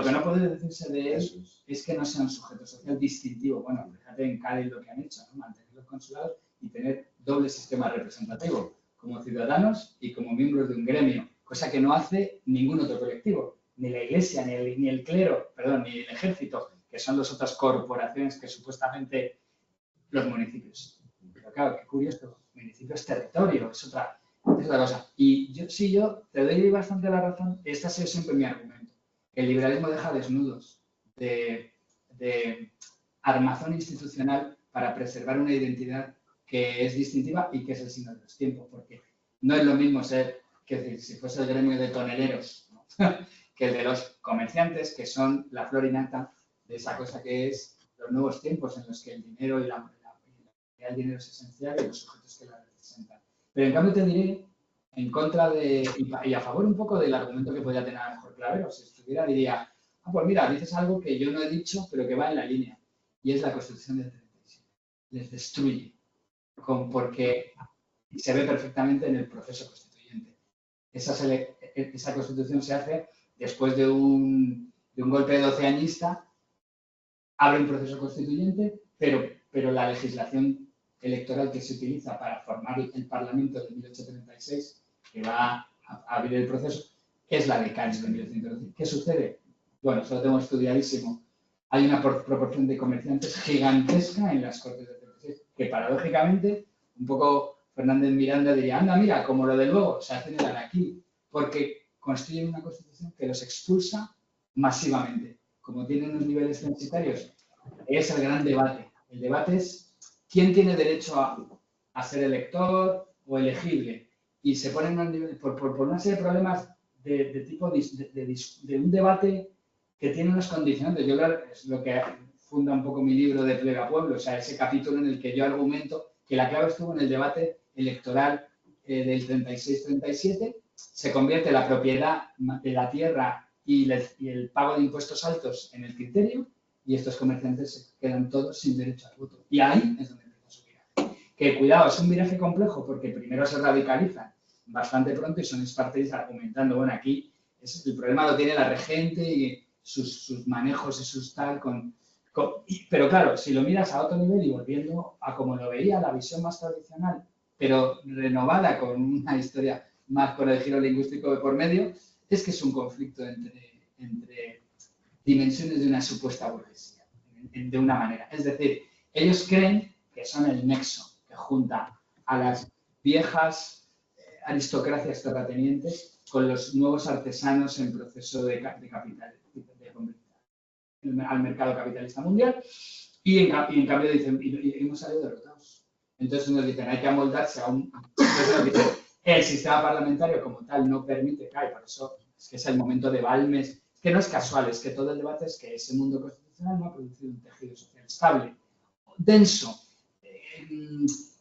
que no puede decirse de él es que no sea un sujeto social distintivo. Bueno, fíjate en Cádiz lo que han hecho, ¿no? Mantener los consulados y tener doble sistema representativo, como ciudadanos y como miembros de un gremio, cosa que no hace ningún otro colectivo, ni la Iglesia, ni el clero, perdón, ni el ejército, que son las otras corporaciones que supuestamente los municipios. Pero claro, qué curioso, municipio es territorio, es la cosa. Y yo te doy bastante la razón, este ha sido siempre mi argumento. El liberalismo deja desnudos de armazón institucional para preservar una identidad que es distintiva y que es el signo de los tiempos, porque no es lo mismo ser que decir, si fuese el gremio de toneleros, ¿no? que el de los comerciantes, que son la flor y nata de esa cosa que es los nuevos tiempos en los que el dinero y el dinero es esencial y los sujetos que la representan. Pero en cambio te diré, en contra de, y a favor un poco del argumento que podría tener a lo mejor Clavero, si estuviera, diría, pues mira, dices algo que yo no he dicho, pero que va en la línea, y es la Constitución del 37. Les destruye, porque se ve perfectamente en el proceso constituyente. Esa Constitución se hace después de un golpe de 12añista, abre un proceso constituyente, pero la legislación electoral que se utiliza para formar el Parlamento de 1836, que va a abrir el proceso, es la de Cádiz de 1812. ¿Qué sucede? Bueno, eso lo tengo estudiadísimo. Hay una proporción de comerciantes gigantesca en las Cortes de 36, que paradójicamente, un poco Fernández Miranda diría, anda, mira, como lo de luego, se hacen el aquí, porque construyen una constitución que los expulsa masivamente. Como tienen unos niveles censitarios, es el gran debate. El debate es quién tiene derecho a ser elector o elegible. Y se ponen a nivel, por una serie de problemas de tipo de un debate que tiene unos condicionantes. Yo creo que es lo que funda un poco mi libro de Plega Pueblo, o sea, ese capítulo en el que yo argumento que la clave estuvo en el debate electoral del 36-37, se convierte la propiedad de la tierra y el pago de impuestos altos en el criterio, y estos comerciantes se quedan todos sin derecho al voto. Y ahí es donde empieza su viraje. Que cuidado, es un viraje complejo porque primero se radicalizan bastante pronto y son espartanos argumentando, bueno, aquí el problema lo tiene la regente y sus manejos y sus tal pero claro, si lo miras a otro nivel y volviendo a como lo veía, la visión más tradicional, pero renovada con una historia más con el giro lingüístico de por medio, es que es un conflicto entre dimensiones de una supuesta burguesía, de una manera. Es decir, ellos creen que son el nexo que junta a las viejas aristocracias terratenientes con los nuevos artesanos en proceso de capital, al mercado capitalista mundial, y en cambio dicen, y hemos salido derrotados. Entonces nos dicen, hay que amoldarse a un... Entonces nos dicen, el sistema parlamentario como tal no permite, claro, por eso es que es el momento de Balmes, que no es casual, es que todo el debate es que ese mundo constitucional no ha producido un tejido social estable, denso,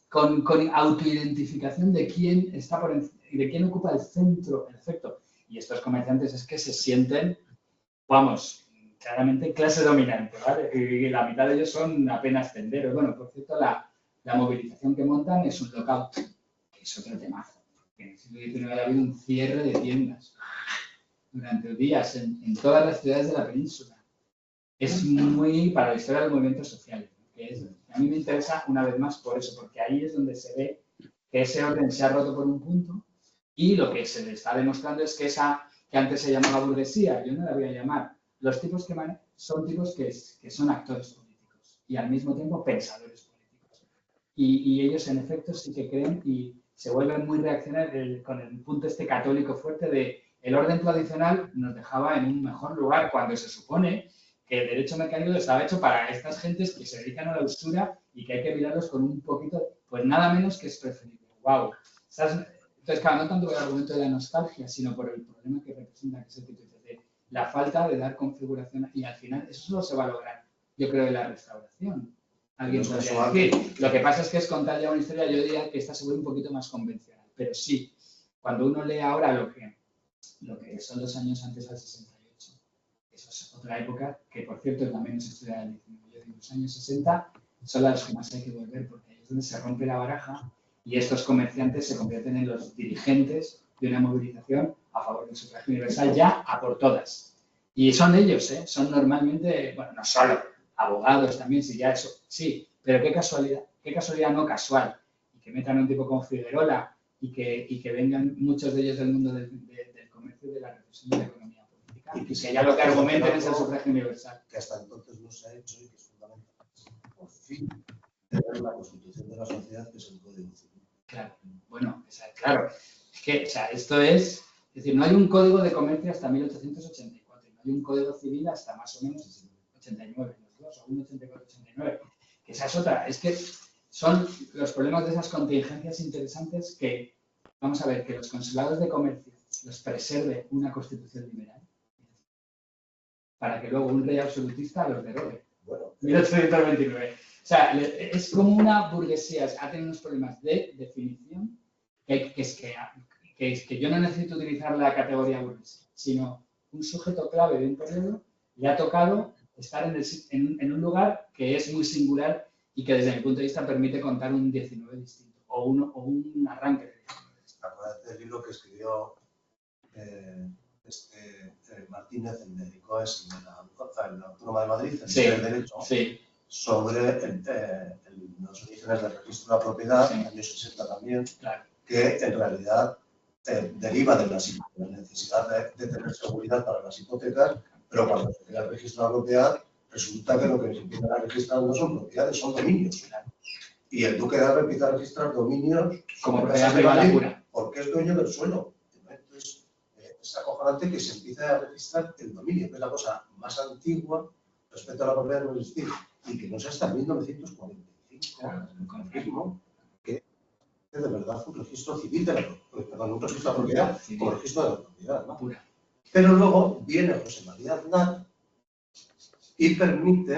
con autoidentificación de quién está por encima, de quién ocupa el centro, en efecto. Y estos comerciantes es que se sienten, vamos, claramente clase dominante, ¿vale? Y la mitad de ellos son apenas tenderos. Bueno, por cierto, la movilización que montan es un lockout, que es otro temazo. En el siglo XIX ha habido un cierre de tiendas durante días en todas las ciudades de la península. Es muy para la historia de los movimientos sociales, que a mí me interesa una vez más por eso, porque ahí es donde se ve que ese orden se ha roto por un punto y lo que se le está demostrando es que esa que antes se llamaba burguesía, yo no la voy a llamar, los tipos que son tipos que son actores políticos y al mismo tiempo pensadores políticos. Y ellos en efecto sí que creen y se vuelven muy reaccionarios con el punto este católico fuerte de el orden tradicional nos dejaba en un mejor lugar cuando se supone que el derecho mercantil estaba hecho para estas gentes que se dedican a la usura y que hay que mirarlos con un poquito, pues nada menos que es preferible. ¡Wow! Entonces, claro, no tanto por el argumento de la nostalgia, sino por el problema que representa ese tipo de la falta de dar configuración y al final eso solo se va a lograr, yo creo, en la restauración. Alguien podría decir, lo que pasa es que es contar ya una historia, yo diría que esta se vuelve un poquito más convencional, pero sí, cuando uno lee ahora lo que son los años antes al 68, eso es otra época que, por cierto, es la menos estudiada del 19. Yo digo, los años 60 son los que más hay que volver porque ahí es donde se rompe la baraja y estos comerciantes se convierten en los dirigentes de una movilización a favor del sufragio universal ya a por todas. Y son ellos, son normalmente, bueno, no solo, abogados también, si ya eso, sí, pero qué casualidad no casual, y que metan a un tipo como Figuerola y que vengan muchos de ellos del mundo del comercio y de la reflexión de la economía política, y que ya lo que argumenten es el sufragio universal. Que hasta entonces no se ha hecho y que es fundamental. Por fin, tener la constitución de la sociedad, que es el Código Civil. Claro, bueno, claro, es que, o sea, esto es decir, no hay un código de comercio hasta 1884, no hay un código civil hasta más o menos 89, los dos, o 84-89, que esa es otra, es que son los problemas de esas contingencias interesantes que vamos a ver, que los consulados de comercio los preserve una constitución liberal para que luego un rey absolutista los derogue. Bueno, 1829. O sea, es como una burguesía, ha tenido unos problemas de definición que es que yo no necesito utilizar la categoría burguesía, sino un sujeto clave de un periodo le ha tocado estar en un lugar que es muy singular y que desde mi punto de vista permite contar un 19 distinto o un arranque de 19 distinto. acuérdate del libro que escribió Martínez, el de ICOES, en la Autónoma de Madrid, el Derecho, sobre los orígenes del registro de la propiedad, en los años 60 también, claro, que en realidad deriva de la necesidad de tener seguridad para las hipotecas, pero cuando se crea el registro de la propiedad, resulta que lo que se empiezan a registrar no son propiedades, son dominios. Y el duque de Alba empieza a registrar dominios como sobre propiedad casas de privada Madrid pura. porque es dueño del suelo. Entonces, es acojonante que se empiece a registrar el dominio, que es la cosa más antigua respecto a la propiedad no existir, y que no sea hasta 1945, Claro, el confismo, que de verdad un registro civil de la propiedad, un registro de la propiedad como registro de la propiedad, ¿no? Pura. Pero luego viene José María Aznar y permite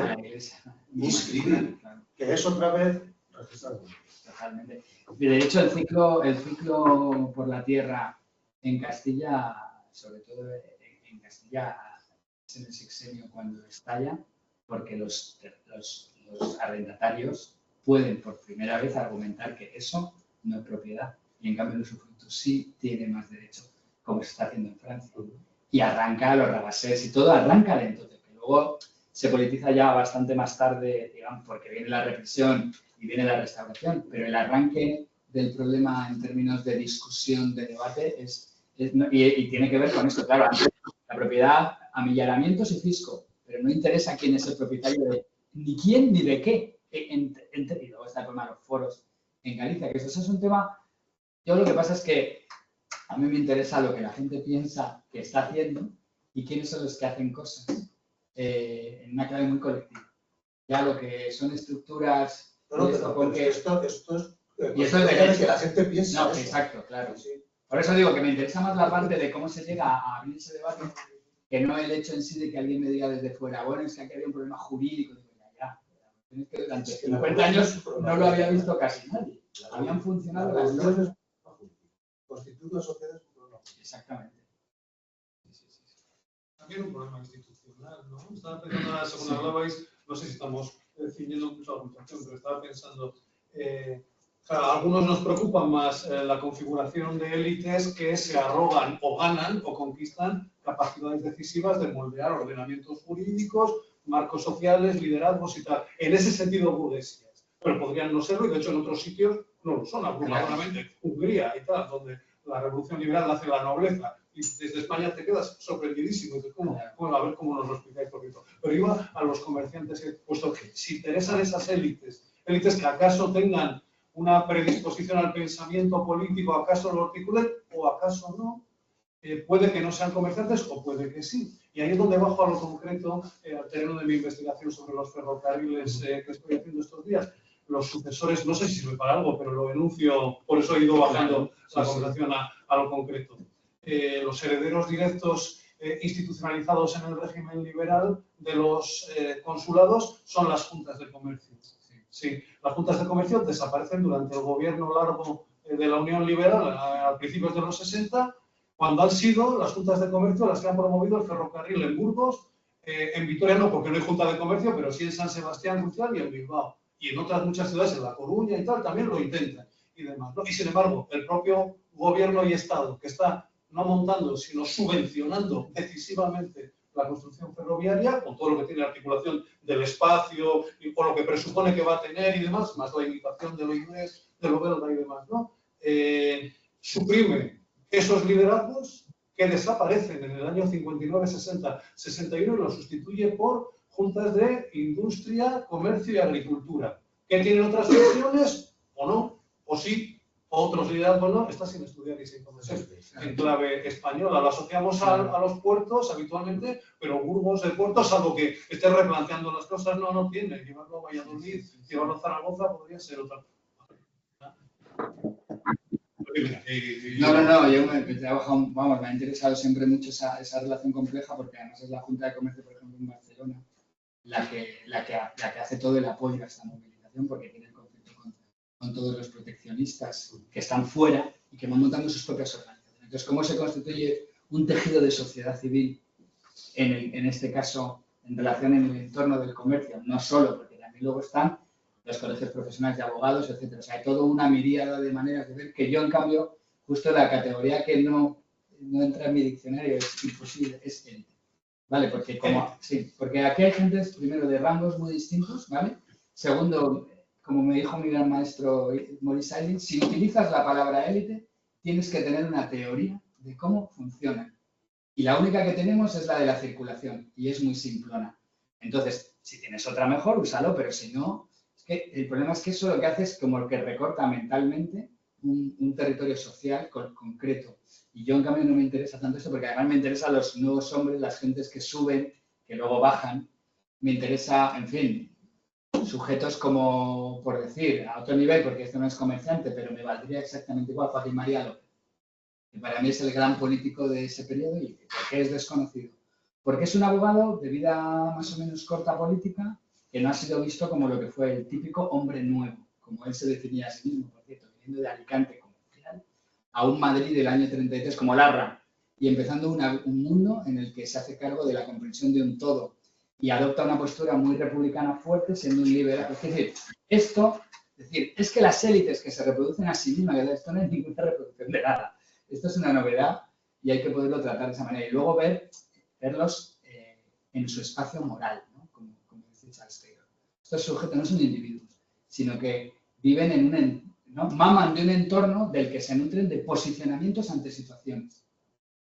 inscribir, que es otra vez registrado. Totalmente. De hecho, el ciclo por la tierra en Castilla, sobre todo en Castilla, es en el sexenio cuando estalla, porque los arrendatarios pueden por primera vez argumentar que eso no es propiedad y en cambio el usufructo sí tiene más derecho, como se está haciendo en Francia. Y arranca los rabasés y todo arranca de entonces, que luego se politiza ya bastante más tarde, digamos, porque viene la represión y viene la restauración, pero el arranque del problema en términos de discusión, de debate, y tiene que ver con esto, claro, la propiedad, amillaramientos y fisco, pero no interesa quién es el propietario de ni quién ni de qué. Y luego está el problema de los foros en Galicia, que eso es un tema, yo lo que pasa es que a mí me interesa lo que la gente piensa que está haciendo y quiénes son los que hacen cosas en una clave muy colectiva. Ya lo que son estructuras... No, esto pero porque... esto es y esto es de que la gente piensa. No, eso. exacto, claro. Sí. Por eso digo que me interesa más la parte de cómo se llega a abrir ese debate que no el hecho en sí de que alguien me diga desde fuera, bueno, es que aquí había un problema jurídico. Digo, ya. Es que durante 50 años no lo había visto casi nadie. Habían funcionado las leyes. Constituir una sociedad es un problema. Exactamente. También un problema institucional, ¿no? Estaba pensando, según hablabais, no sé si estamos ciñendo mucho a la puntuación, pero estaba pensando, claro, a algunos nos preocupa más la configuración de élites que se arrogan o ganan o conquistan capacidades decisivas de moldear ordenamientos jurídicos, marcos sociales, liderazgos y tal. En ese sentido, burguesías. Pero podrían no serlo y, de hecho, en otros sitios no lo son, abrumadoramente. Hungría y tal, donde la revolución liberal hace la nobleza. Y desde España te quedas sorprendidísimo. Bueno, a ver cómo nos lo explicáis poquito. Pero iba a los comerciantes, puesto que si interesan esas élites que acaso tengan una predisposición al pensamiento político, acaso lo articulen o acaso no, puede que no sean comerciantes o puede que sí. Y ahí es donde bajo a lo concreto, al terreno de mi investigación sobre los ferrocarriles que estoy haciendo estos días. Los sucesores, no sé si sirve para algo, pero lo denuncio, por eso he ido bajando la conversación a lo concreto. Los herederos directos institucionalizados en el régimen liberal de los consulados son las juntas de comercio. Sí, las juntas de comercio desaparecen durante el gobierno largo de la Unión Liberal a principios de los 60, cuando han sido las juntas de comercio las que han promovido el ferrocarril en Burgos, en Vitoria no, porque no hay junta de comercio, pero sí en San Sebastián, Crucial y en Bilbao. Y en otras muchas ciudades, en La Coruña y tal, también lo intentan y demás, ¿no? Y sin embargo, el propio gobierno y Estado, que está no montando, sino subvencionando decisivamente la construcción ferroviaria, con todo lo que tiene articulación del espacio y con lo que presupone que va a tener y demás, más la imitación de lo inglés, de lo belga y demás, ¿no? Suprime esos liderazgos que desaparecen en el año 59, 60, 61 y los sustituye por juntas de industria, comercio y agricultura, que tienen otras funciones o no, o sí, o otros liderazgos no, está sin estudiar y sin conocer. En clave española lo asociamos a los puertos habitualmente, pero Burgos de puertos, salvo que esté replanteando las cosas, no tiene. Llevarlo a Valladolid, llevarlo a Zaragoza podría ser otra. No, yo me he trabajado, vamos, me ha interesado siempre mucho esa relación compleja porque además es la Junta de Comercio, por ejemplo, en Barcelona, la que hace todo el apoyo a esta movilización porque tiene el conflicto con todos los proteccionistas que están fuera y que van montando sus propias organizaciones. Entonces, ¿cómo se constituye un tejido de sociedad civil en este caso en relación en el entorno del comercio? No solo, porque también luego están los colegios profesionales de abogados, etcétera. O sea, hay toda una miríada de maneras de ver que yo, en cambio, justo la categoría que no entra en mi diccionario es imposible, es élite. ¿Vale? Porque, porque aquí hay gente, primero, de rangos muy distintos, ¿vale? Segundo, como me dijo mi gran maestro Maurice Ayling, si utilizas la palabra élite, tienes que tener una teoría de cómo funcionan. Y la única que tenemos es la de la circulación, y es muy simplona. Entonces, si tienes otra mejor, úsalo, pero si no, es que el problema es que eso lo que hace es como el que recorta mentalmente un territorio social concreto. Y yo, en cambio, no me interesa tanto eso, porque además me interesan los nuevos hombres, las gentes que suben, que luego bajan. Me interesa, en fin, sujetos como, por decir, a otro nivel, porque esto no es comerciante, pero me valdría exactamente igual Joaquín María López, que para mí es el gran político de ese periodo. ¿Y por qué es desconocido? Porque es un abogado de vida más o menos corta política, que no ha sido visto como lo que fue el típico hombre nuevo, como él se definía a sí mismo, por cierto, viniendo de Alicante comercial a un Madrid del año 33 como Larra, y empezando un mundo en el que se hace cargo de la comprensión de un todo y adopta una postura muy republicana fuerte, siendo un liberal. Es decir, es que las élites que se reproducen a sí mismas, esto no es ninguna reproducción de nada. Esto es una novedad y hay que poderlo tratar de esa manera. Y luego verlos en su espacio moral, ¿no? Como dice Charles Taylor. Estos sujetos no son individuos, sino que viven ¿no? Maman de un entorno del que se nutren de posicionamientos ante situaciones.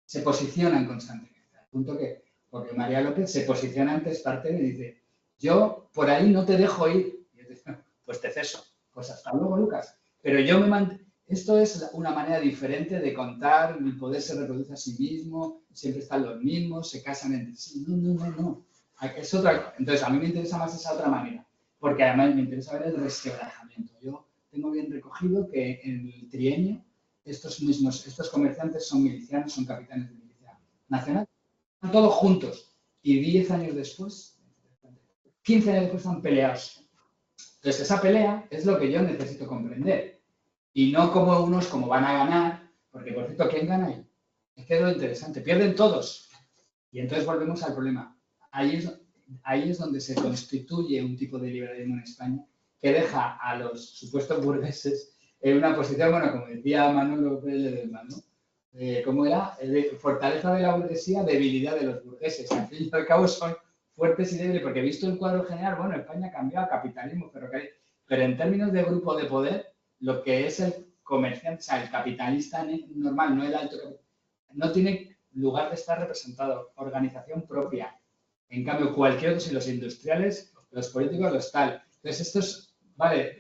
Se posicionan constantemente. Al punto que, porque María López se posiciona ante Espartero y dice, yo por ahí no te dejo ir. Y yo te digo, pues te ceso. Pues hasta luego, Lucas. Pero yo me mantengo. Esto es una manera diferente de contar, el poder se reproduce a sí mismo, siempre están los mismos, se casan entre sí. No. Es otra. Entonces, a mí me interesa más esa otra manera, porque además me interesa ver el resquebrajamiento. Yo tengo bien recogido que en el trienio estos comerciantes son milicianos, son capitanes de milicia nacional, están todos juntos y 10 años después, 15 años después están peleados. Entonces, esa pelea es lo que yo necesito comprender. Y no como unos como van a ganar, porque por cierto, ¿quién gana ahí? Es que es lo interesante, pierden todos. Y entonces volvemos al problema. Ahí es donde se constituye un tipo de liberalismo en España que deja a los supuestos burgueses en una posición, bueno, como decía Manolo Pérez, ¿no? ¿Cómo era? Fortaleza de la burguesía, debilidad de los burgueses. Al fin y al cabo son fuertes y débiles, porque visto el cuadro general, bueno, España ha cambiado a capitalismo, ferrocarril, pero en términos de grupo de poder, lo que es el comerciante, o sea, el capitalista normal, no el alto capitalista, no tiene lugar de estar representado, organización propia. En cambio, cualquier otro, si los industriales, los políticos, los tal. Entonces,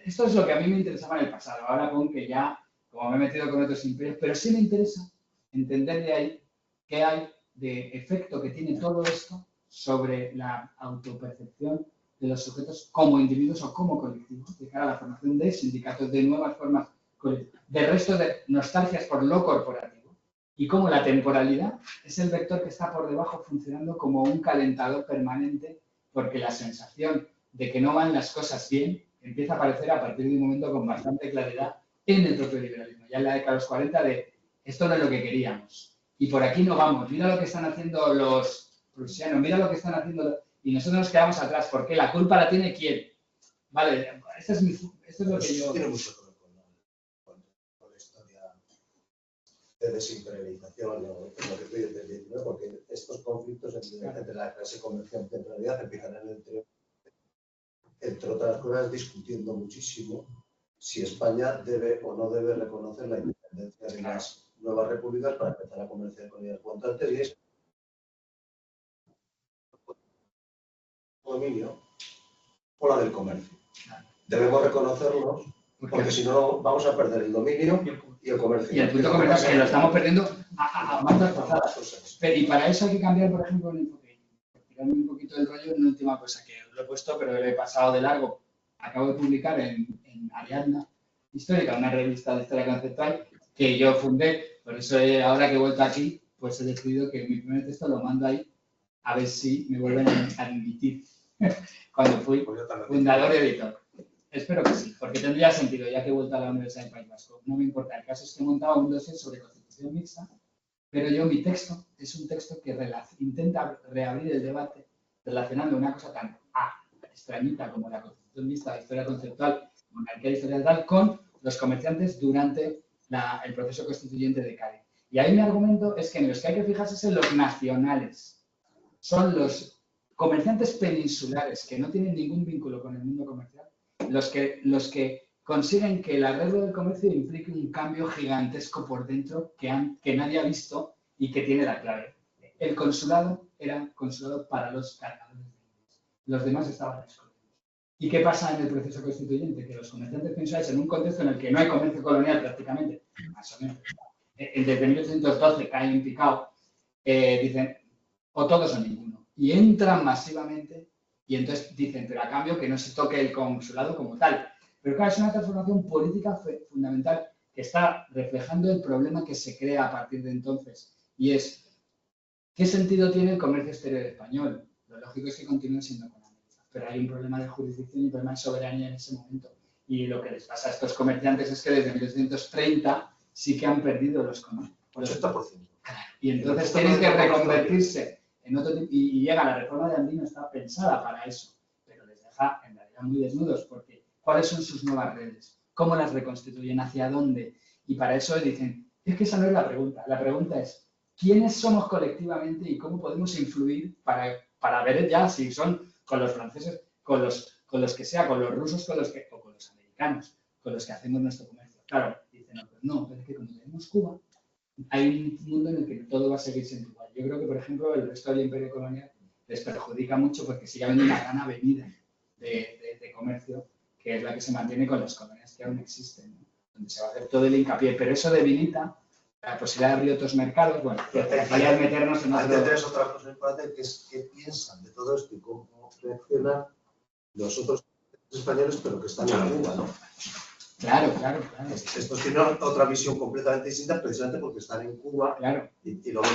esto es lo que a mí me interesaba en el pasado. Ahora con que ya, como me he metido con otros imperios, pero sí me interesa entender de ahí qué hay de efecto que tiene todo esto sobre la autopercepción de los sujetos como individuos o como colectivos, de cara a la formación de sindicatos, de nuevas formas colectivas, de restos de nostalgias por lo corporativo, y cómo la temporalidad es el vector que está por debajo funcionando como un calentador permanente, porque la sensación de que no van las cosas bien empieza a aparecer a partir de un momento con bastante claridad en el propio liberalismo. Ya en la década de los 40 de esto no es lo que queríamos y por aquí no vamos, mira lo que están haciendo los prusianos, mira lo que están haciendo y nosotros nos quedamos atrás. ¿Por qué? ¿La culpa la tiene quién? Vale, esto es lo que yo... Tiene mucho que ver con la historia de desimperialización, lo que estoy entendiendo, ¿no? Porque estos conflictos entre la clase comerciante en realidad empiezan en el interior, entre otras cosas, discutiendo muchísimo si España debe o no debe reconocer la independencia de las nuevas repúblicas para empezar a comerciar con ellas cuanto antes, y es dominio o la del comercio. Debemos reconocerlos porque si no vamos a perder el dominio y el comercio. Y el punto comercial que lo estamos perdiendo a marchas forzadas. Y para eso hay que cambiar, por ejemplo, el enfoque. Tirarme un poquito del rollo, una última cosa que lo he puesto, pero lo he pasado de largo. Acabo de publicar en Ariadna Histórica, una revista de historia conceptual, que yo fundé. Por eso ahora que he vuelto aquí, pues he decidido que mi primer texto lo mando ahí, a ver si me vuelven a admitir cuando fui fundador y editor. Espero que sí, porque tendría sentido, ya que he vuelto a la Universidad del País Vasco. No me importa, el caso es que he montado un dossier sobre constitución mixta, pero yo mi texto es un texto que intenta reabrir el debate relacionando una cosa tan extrañita como la constitución mixta, la historia conceptual, monarquía historia tal, con los comerciantes durante el proceso constituyente de Cádiz. Y ahí mi argumento es que en los que hay que fijarse es en los nacionales. Son los comerciantes peninsulares que no tienen ningún vínculo con el mundo comercial, los que consiguen que el arreglo del comercio implique un cambio gigantesco por dentro que nadie ha visto y que tiene la clave. El consulado era consulado para los cargadores de bienes. Los demás estaban excluidos. ¿Y qué pasa en el proceso constituyente? Que los comerciantes peninsulares, en un contexto en el que no hay comercio colonial prácticamente, más o menos, desde 1812 cae en picado, dicen o todos o ninguno. Y entran masivamente y entonces dicen, pero a cambio que no se toque el consulado como tal. Pero claro, es una transformación política fundamental que está reflejando el problema que se crea a partir de entonces. Y es, ¿qué sentido tiene el comercio exterior español? Lo lógico es que continúe siendo con América. Pero hay un problema de jurisdicción y un problema de soberanía en ese momento. Y lo que les pasa a estos comerciantes es que desde 1830 sí que han perdido los comercios. 80%. Y entonces tienen que reconvertirse en otro tipo. Y llega la reforma de Andino, está pensada para eso. Pero les deja en realidad muy desnudos porque ¿cuáles son sus nuevas redes? ¿Cómo las reconstituyen? ¿Hacia dónde? Y para eso dicen, es que esa no es la pregunta. La pregunta es, ¿quiénes somos colectivamente y cómo podemos influir para ver ya si son con los franceses, con los que sea, con los rusos, o con los americanos, con los que hacemos nuestro comercio? Claro, dicen, no, pues no, pero es que como tenemos Cuba, hay un mundo en el que todo va a seguir siendo igual. Yo creo que, por ejemplo, el resto del imperio colonial les perjudica mucho porque sigue habiendo una gran avenida de comercio que es la que se mantiene con las colonias que aún existen, ¿no? Donde se va a hacer todo el hincapié, pero eso debilita la posibilidad de abrir otros mercados. Bueno, hay meternos en otro... Hay otra cosa importante que es qué piensan de todo esto y cómo reaccionan los otros españoles, pero que están en Cuba, ¿no? Claro. Estos tienen otra visión completamente distinta, precisamente porque están en Cuba, claro. y lo ven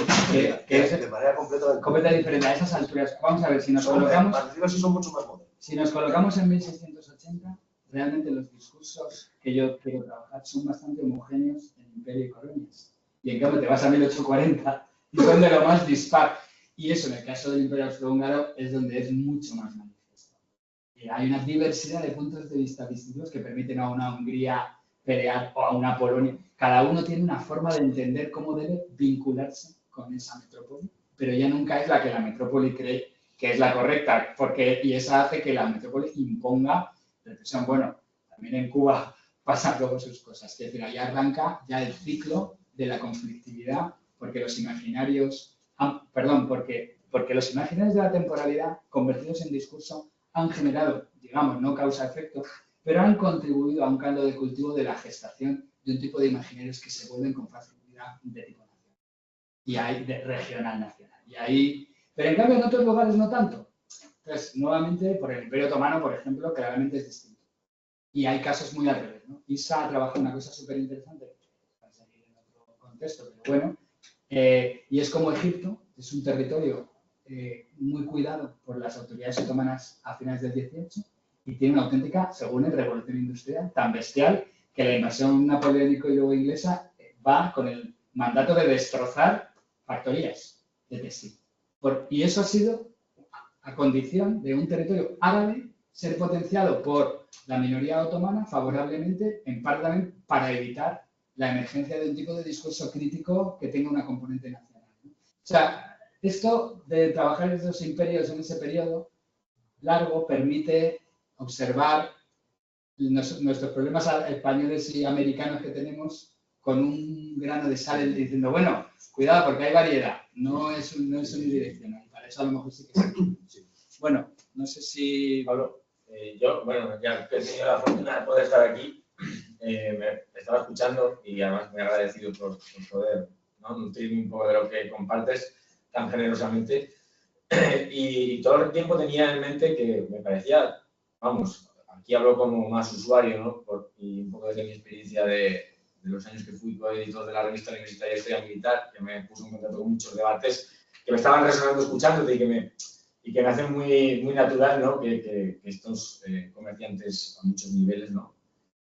de manera completamente diferente. A esas alturas, vamos a ver, si nos colocamos... Así son mucho más modernos. Si nos colocamos en 1680, realmente los discursos que yo quiero trabajar son bastante homogéneos en imperio y colonias. Y en cambio te vas a 1840 y son de lo más dispar. Y eso, en el caso del imperio austrohúngaro, es donde es mucho más manifiesto. Y hay una diversidad de puntos de vista distintos que permiten a una Hungría pelear o a una Polonia. Cada uno tiene una forma de entender cómo debe vincularse con esa metrópoli, pero ya nunca es la que la metrópoli cree que es la correcta, y esa hace que la metrópoli imponga represión. Bueno, también en Cuba pasan luego sus cosas, que es decir, ahí arranca ya el ciclo de la conflictividad, porque los imaginarios, porque los imaginarios de la temporalidad, convertidos en discurso, han generado, digamos, no causa-efecto, pero han contribuido a un caldo de cultivo de la gestación de un tipo de imaginarios que se vuelven con facilidad de tipo nacional, y hay de regional nacional. Y ahí... Pero en cambio en otros lugares no tanto. Entonces, nuevamente, por el Imperio Otomano, por ejemplo, claramente es distinto. Y hay casos muy al revés, ¿no? Isa ha trabajado una cosa súper interesante, para salir en otro contexto, pero bueno, y es como Egipto, es un territorio muy cuidado por las autoridades otomanas a finales del 18 y tiene una auténtica, según el revolución industrial, tan bestial que la invasión napoleónica y luego inglesa va con el mandato de destrozar factorías de textil. Y eso ha sido a condición de un territorio árabe ser potenciado por la minoría otomana favorablemente, en parte también para evitar la emergencia de un tipo de discurso crítico que tenga una componente nacional, ¿no? O sea, esto de trabajar en estos imperios en ese periodo largo permite observar nuestros problemas españoles y americanos que tenemos con un grano de sal diciendo, bueno, cuidado porque hay variedad, no es unidireccional. Para eso a lo mejor sí que sí. Bueno, no sé si... Pablo, yo, bueno, ya que he tenido la fortuna de poder estar aquí, me estaba escuchando y además me he agradecido por poder, ¿no?, nutrirme un poco de lo que compartes tan generosamente. Y todo el tiempo tenía en mente que me parecía, vamos, aquí hablo como más usuario, ¿no?, y un poco desde mi experiencia de los años que fui coeditor de la revista Universitaria de Historia Militar, que me puso en contacto con muchos debates que me estaban resonando escuchándote y que me hacen muy, muy natural, ¿no? que estos comerciantes a muchos niveles, ¿no?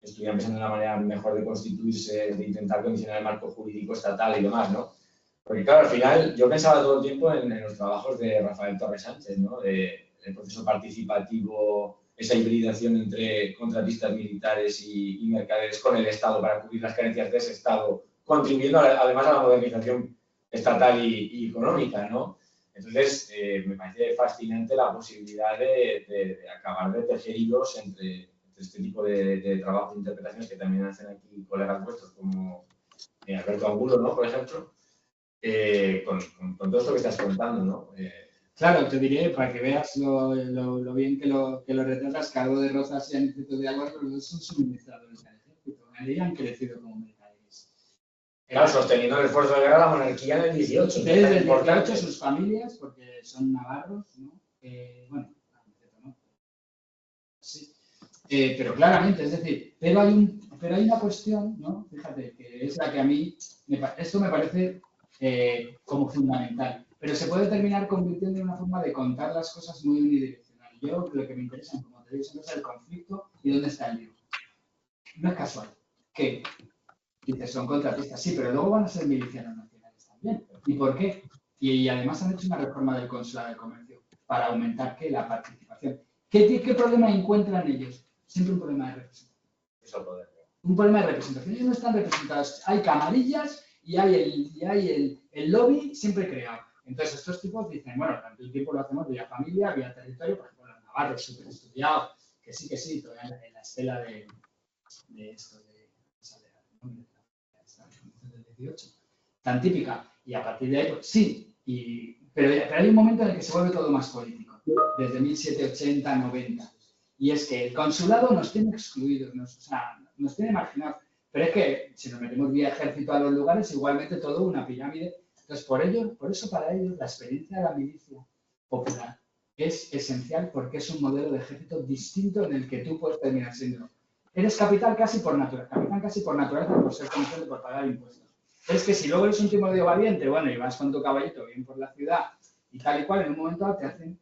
Estuvieran pensando en una manera mejor de constituirse, de intentar condicionar el marco jurídico estatal y demás, ¿no? Porque claro, al final yo pensaba todo el tiempo en los trabajos de Rafael Torres Sánchez, ¿no? El proceso participativo, esa hibridación entre contratistas militares y mercaderes con el Estado para cubrir las carencias de ese Estado, contribuyendo además a la modernización estatal y económica, ¿no? Entonces, me parece fascinante la posibilidad de acabar de tejer hilos entre este tipo de trabajos de interpretaciones que también hacen aquí colegas vuestros, como Alberto Angulo, ¿no? Por ejemplo, con todo esto que estás contando, ¿no? Claro, te diré, para que veas lo bien que lo retratas, que algo de Rozas y Aniceto de Álvaro, los dos son suministradores del ejército, y han crecido como mercaderes. Claro, sosteniendo el esfuerzo de guerra de la monarquía en el 18. Desde el 18 sus familias, porque son navarros, ¿no? Bueno, Aniceto no. Sí. Pero claramente, es decir, pero hay una cuestión, ¿no? Fíjate, que es la que a mí, esto me parece como fundamental, pero se puede terminar convirtiendo en una forma de contar las cosas muy unidireccional. Yo lo que me interesa, como te digo, siempre es el conflicto y dónde está el lío. No es casual que dices, son contratistas, sí, pero luego van a ser milicianos nacionales también. ¿Y por qué? Y además han hecho una reforma del Consulado de Comercio para aumentar ¿qué? La participación. ¿Qué problema encuentran ellos? Siempre un problema de representación. Un problema de representación. Ellos no están representados. Hay camarillas y hay el lobby siempre creado. Entonces, estos tipos dicen, bueno, tanto el tiempo lo hacemos vía familia, vía territorio, por ejemplo, los navarros, súper estudiados, que sí, todavía en la estela de esto, del 18, tan típica. Y a partir de ahí, pues, sí, pero hay un momento en el que se vuelve todo más político, desde 1780, 90. Y es que el consulado nos tiene excluidos, nos tiene marginados. Pero es que si nos metemos vía ejército a los lugares, igualmente todo una pirámide. Entonces, por eso para ellos la experiencia de la milicia popular es esencial porque es un modelo de ejército distinto en el que tú puedes terminar siendo. Eres capitán casi por naturaleza, por ser conocido, por pagar impuestos. Pero es que si luego eres un tipo medio valiente, bueno, y vas con tu caballito bien por la ciudad y tal y cual, en un momento dado te hacen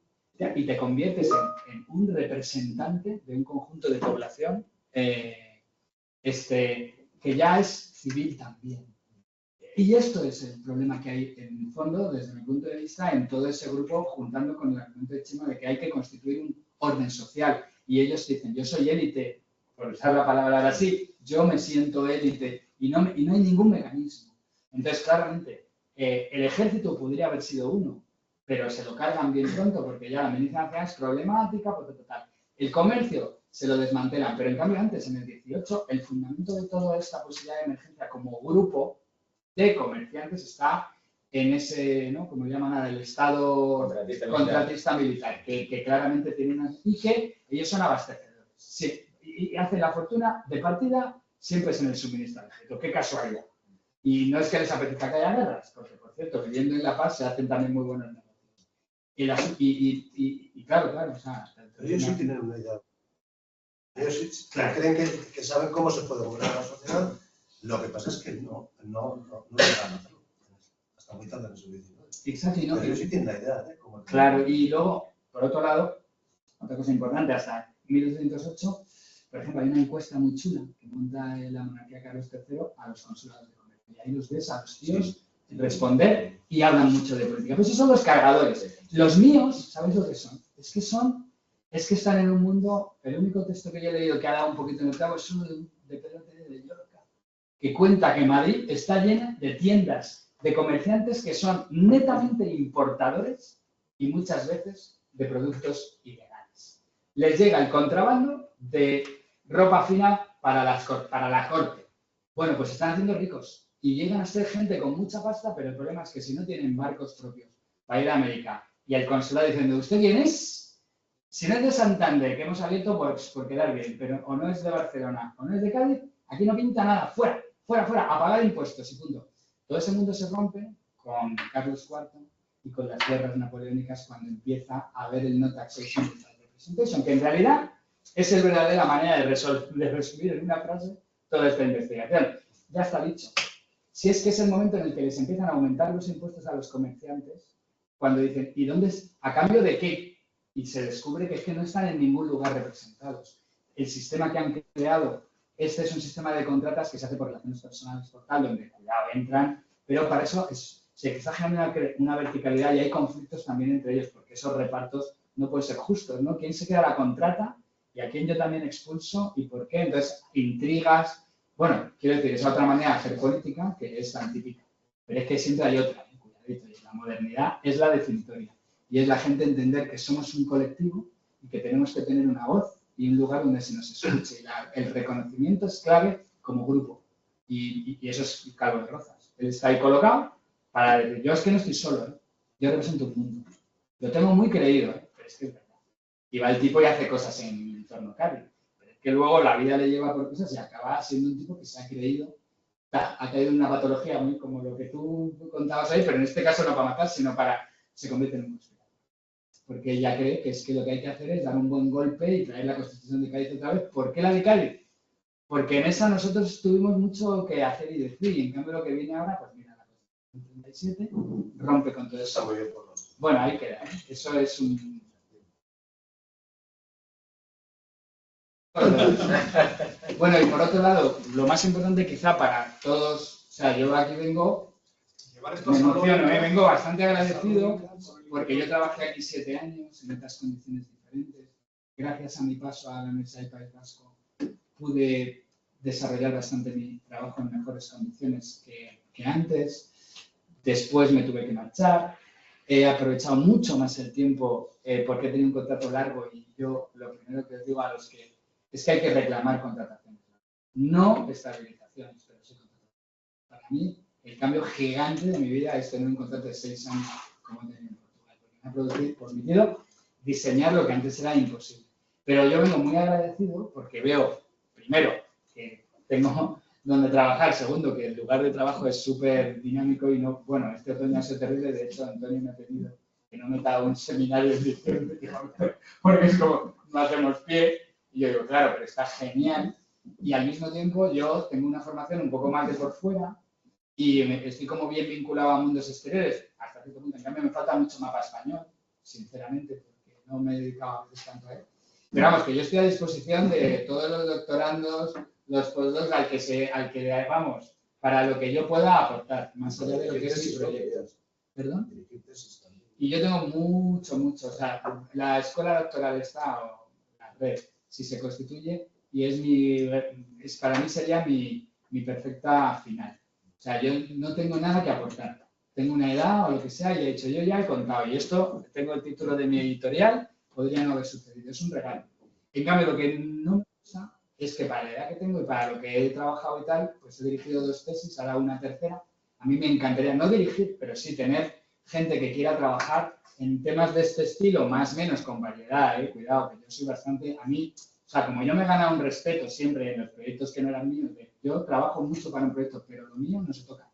y te conviertes en un representante de un conjunto de población que ya es civil también. Y esto es el problema que hay en el fondo, desde mi punto de vista, en todo ese grupo, juntando con el argumento de Chema de que hay que constituir un orden social. Y ellos dicen, yo soy élite, por usar la palabra así, yo me siento élite y no hay ningún mecanismo. Entonces, claramente, el ejército podría haber sido uno, pero se lo cargan bien pronto porque ya la milicia nacional es problemática, porque total. El comercio se lo desmantelan, pero en cambio antes, en el 18, el fundamento de toda esta posibilidad de emergencia como grupo de comerciantes está en ese, ¿no? Como llaman al Estado contratista militar, que claramente tiene una... y que ellos son abastecedores. Sí, y hacen la fortuna de partida siempre es en el suministro del ejército. ¡Qué casualidad! Y no es que les apetezca que haya guerras, porque, por cierto, viviendo en La Paz se hacen también muy buenos negocios. Y claro, o sea... Ellos sí tienen una idea. Ellos sí creen que saben cómo se puede gobernar la sociedad. Lo que pasa es que no llegan a hacerlo. Hasta muy tarde en su vida. Exacto, y no. Pero ellos sí tienen la idea de cómo... Claro, y luego, por otro lado, otra cosa importante, hasta 1808, por ejemplo, hay una encuesta muy chula que monta la monarquía Carlos III a los consulados de comercio. Y ahí los ves a los tíos responder y hablan mucho de política. Pues esos son los cargadores. Los míos, ¿sabéis lo que son? Es que están en un mundo, el único texto que yo he leído que ha dado un poquito en el clavo es uno de Pedro T. de Llorca, que cuenta que Madrid está llena de tiendas de comerciantes que son netamente importadores y muchas veces de productos ilegales. Les llega el contrabando de ropa fina para la corte. Bueno, pues están haciendo ricos y llegan a ser gente con mucha pasta, pero el problema es que si no tienen barcos propios para ir a América y el consulado diciendo, ¿usted quién es? Si no es de Santander, que hemos abierto pues, por quedar bien, pero o no es de Barcelona o no es de Cádiz, aquí no pinta nada, fuera, a pagar impuestos y punto. Todo ese mundo se rompe con Carlos IV y con las guerras napoleónicas cuando empieza a haber el no taxation without representation, que en realidad es la verdadera manera de resumir en una frase toda esta investigación. ya está dicho. Si es que es el momento en el que les empiezan a aumentar los impuestos a los comerciantes, cuando dicen, ¿y dónde es? ¿A cambio de qué? Y se descubre que es que no están en ningún lugar representados. El sistema que han creado, este es un sistema de contratas que se hace por relaciones personales por tal, donde, cuidado, entran, pero para eso se está generando una verticalidad y hay conflictos también entre ellos, porque esos repartos no pueden ser justos, ¿no? ¿Quién se queda la contrata y a quién yo también expulso y por qué? Entonces, intrigas. Bueno, quiero decir, es otra manera de hacer política que es la típica. Pero es que siempre hay otra, cuidadito, y la modernidad es la definitoria. Y es la gente entender que somos un colectivo y que tenemos que tener una voz y un lugar donde se nos escuche. El reconocimiento es clave como grupo. Y eso es Calvo de Rozas. Él está ahí colocado para decir, yo es que no estoy solo, ¿eh? Yo represento un mundo. Lo tengo muy creído, ¿eh? Pero es que es verdad. Y va el tipo y hace cosas en mi entorno Cari. Que luego la vida le lleva por cosas y acaba siendo un tipo que se ha creído, ha caído en una patología muy como lo que tú contabas ahí, pero en este caso no para matar, sino para se convierte en un hospital. Porque ella cree que es que lo que hay que hacer es dar un buen golpe y traer la Constitución de Cádiz otra vez. ¿Por qué la de Cádiz? Porque en esa nosotros tuvimos mucho que hacer y decir, y en cambio lo que viene ahora, pues mira, la Constitución 37 rompe con todo eso. Bueno, ahí queda, ¿eh? Eso es un... Bueno, y por otro lado, lo más importante quizá para todos, o sea, yo aquí vengo, me emociono, vengo bastante agradecido porque yo trabajé aquí 7 años en otras condiciones diferentes. Gracias a mi paso a la Universidad del País Vasco pude desarrollar bastante mi trabajo en mejores condiciones que antes. Después me tuve que marchar. He aprovechado mucho más el tiempo porque he tenido un contrato largo y yo lo primero que os digo a los que es que hay que reclamar contrataciones. No estabilizaciones, pero sí contrataciones. Para mí, el cambio gigante de mi vida es tener un contrato de 6 años como he tenido en Portugal, porque me ha permitido diseñar lo que antes era imposible. Pero yo vengo muy agradecido porque veo, primero, que tengo donde trabajar, segundo, que el lugar de trabajo es súper dinámico y no, bueno, este otoño ha sido terrible, de hecho, Antonio me ha pedido que no meta un seminario en diciembre, porque es como, no hacemos pie. Y yo digo, claro, pero está genial. Y al mismo tiempo yo tengo una formación un poco más de por fuera y estoy como bien vinculado a mundos exteriores. Hasta cierto punto, en cambio, me falta mucho mapa español, sinceramente, porque no me he dedicado a veces tanto a él. Pero vamos, que yo estoy a disposición de todos los doctorandos, los postdocs al que vamos, para lo que yo pueda aportar, más allá de lo que es mi proyecto. ¿Perdón? Y yo tengo mucho, o sea, la escuela doctoral está, o la red, si se constituye, y para mí sería mi perfecta final. O sea, yo no tengo nada que aportar. Tengo una edad o lo que sea y he hecho, yo ya he contado. Y esto, tengo el título de mi editorial, podría no haber sucedido. Es un regalo. En cambio, lo que no me gusta es que para la edad que tengo y para lo que he trabajado y tal, pues he dirigido 2 tesis, ahora una tercera. A mí me encantaría no dirigir, pero sí tener gente que quiera trabajar en temas de este estilo, más o menos con variedad, cuidado, que yo soy bastante, a mí, o sea, como yo me he ganado un respeto siempre en los proyectos que no eran míos, yo trabajo mucho para un proyecto, pero lo mío no se toca.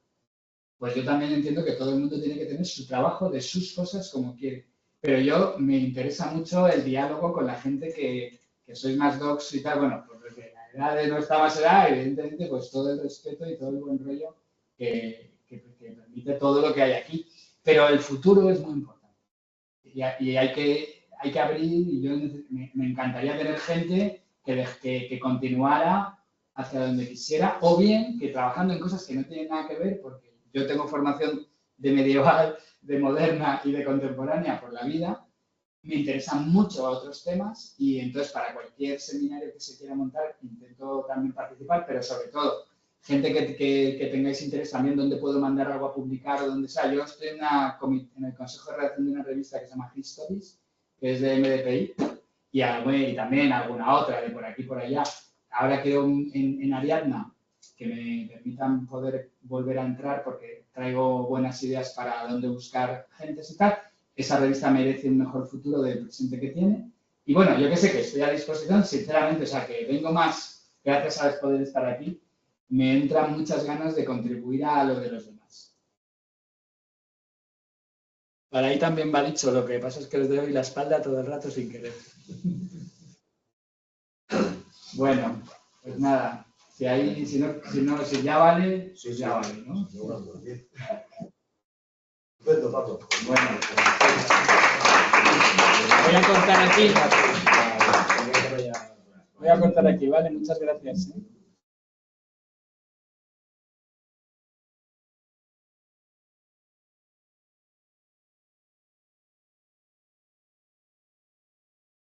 Pues yo también entiendo que todo el mundo tiene que tener su trabajo de sus cosas como quiere. Pero yo me interesa mucho el diálogo con la gente que sois más docs y tal, bueno, pues desde la edad de nuestra base de edad, evidentemente, pues todo el respeto y todo el buen rollo que permite todo lo que hay aquí. Pero el futuro es muy importante y hay que abrir y yo me encantaría tener gente que continuara hacia donde quisiera o bien que trabajando en cosas que no tienen nada que ver porque yo tengo formación de medieval, de moderna y de contemporánea por la vida, me interesan mucho otros temas y entonces para cualquier seminario que se quiera montar intento también participar, pero sobre todo gente que tengáis interés también dónde puedo mandar algo a publicar o donde sea. Yo estoy en el consejo de redacción de una revista que se llama Histories, que es de MDPI, y también alguna otra de por aquí y por allá. Ahora quiero en Ariadna que me permitan poder volver a entrar porque traigo buenas ideas para dónde buscar gentes y tal. Esa revista merece un mejor futuro del presente que tiene. Y bueno, yo que sé que estoy a disposición, sinceramente, o sea, que vengo más gracias a poder estar aquí. Me entran muchas ganas de contribuir a lo de los demás. Para ahí también va dicho, lo que pasa es que os doy la espalda todo el rato sin querer. Bueno, pues nada, Si ya vale, Sí, ya vale, ¿no? Seguro, sí. Estupendo, Pablo. Bueno, voy a cortar aquí. Voy a cortar aquí, ¿vale? Muchas gracias.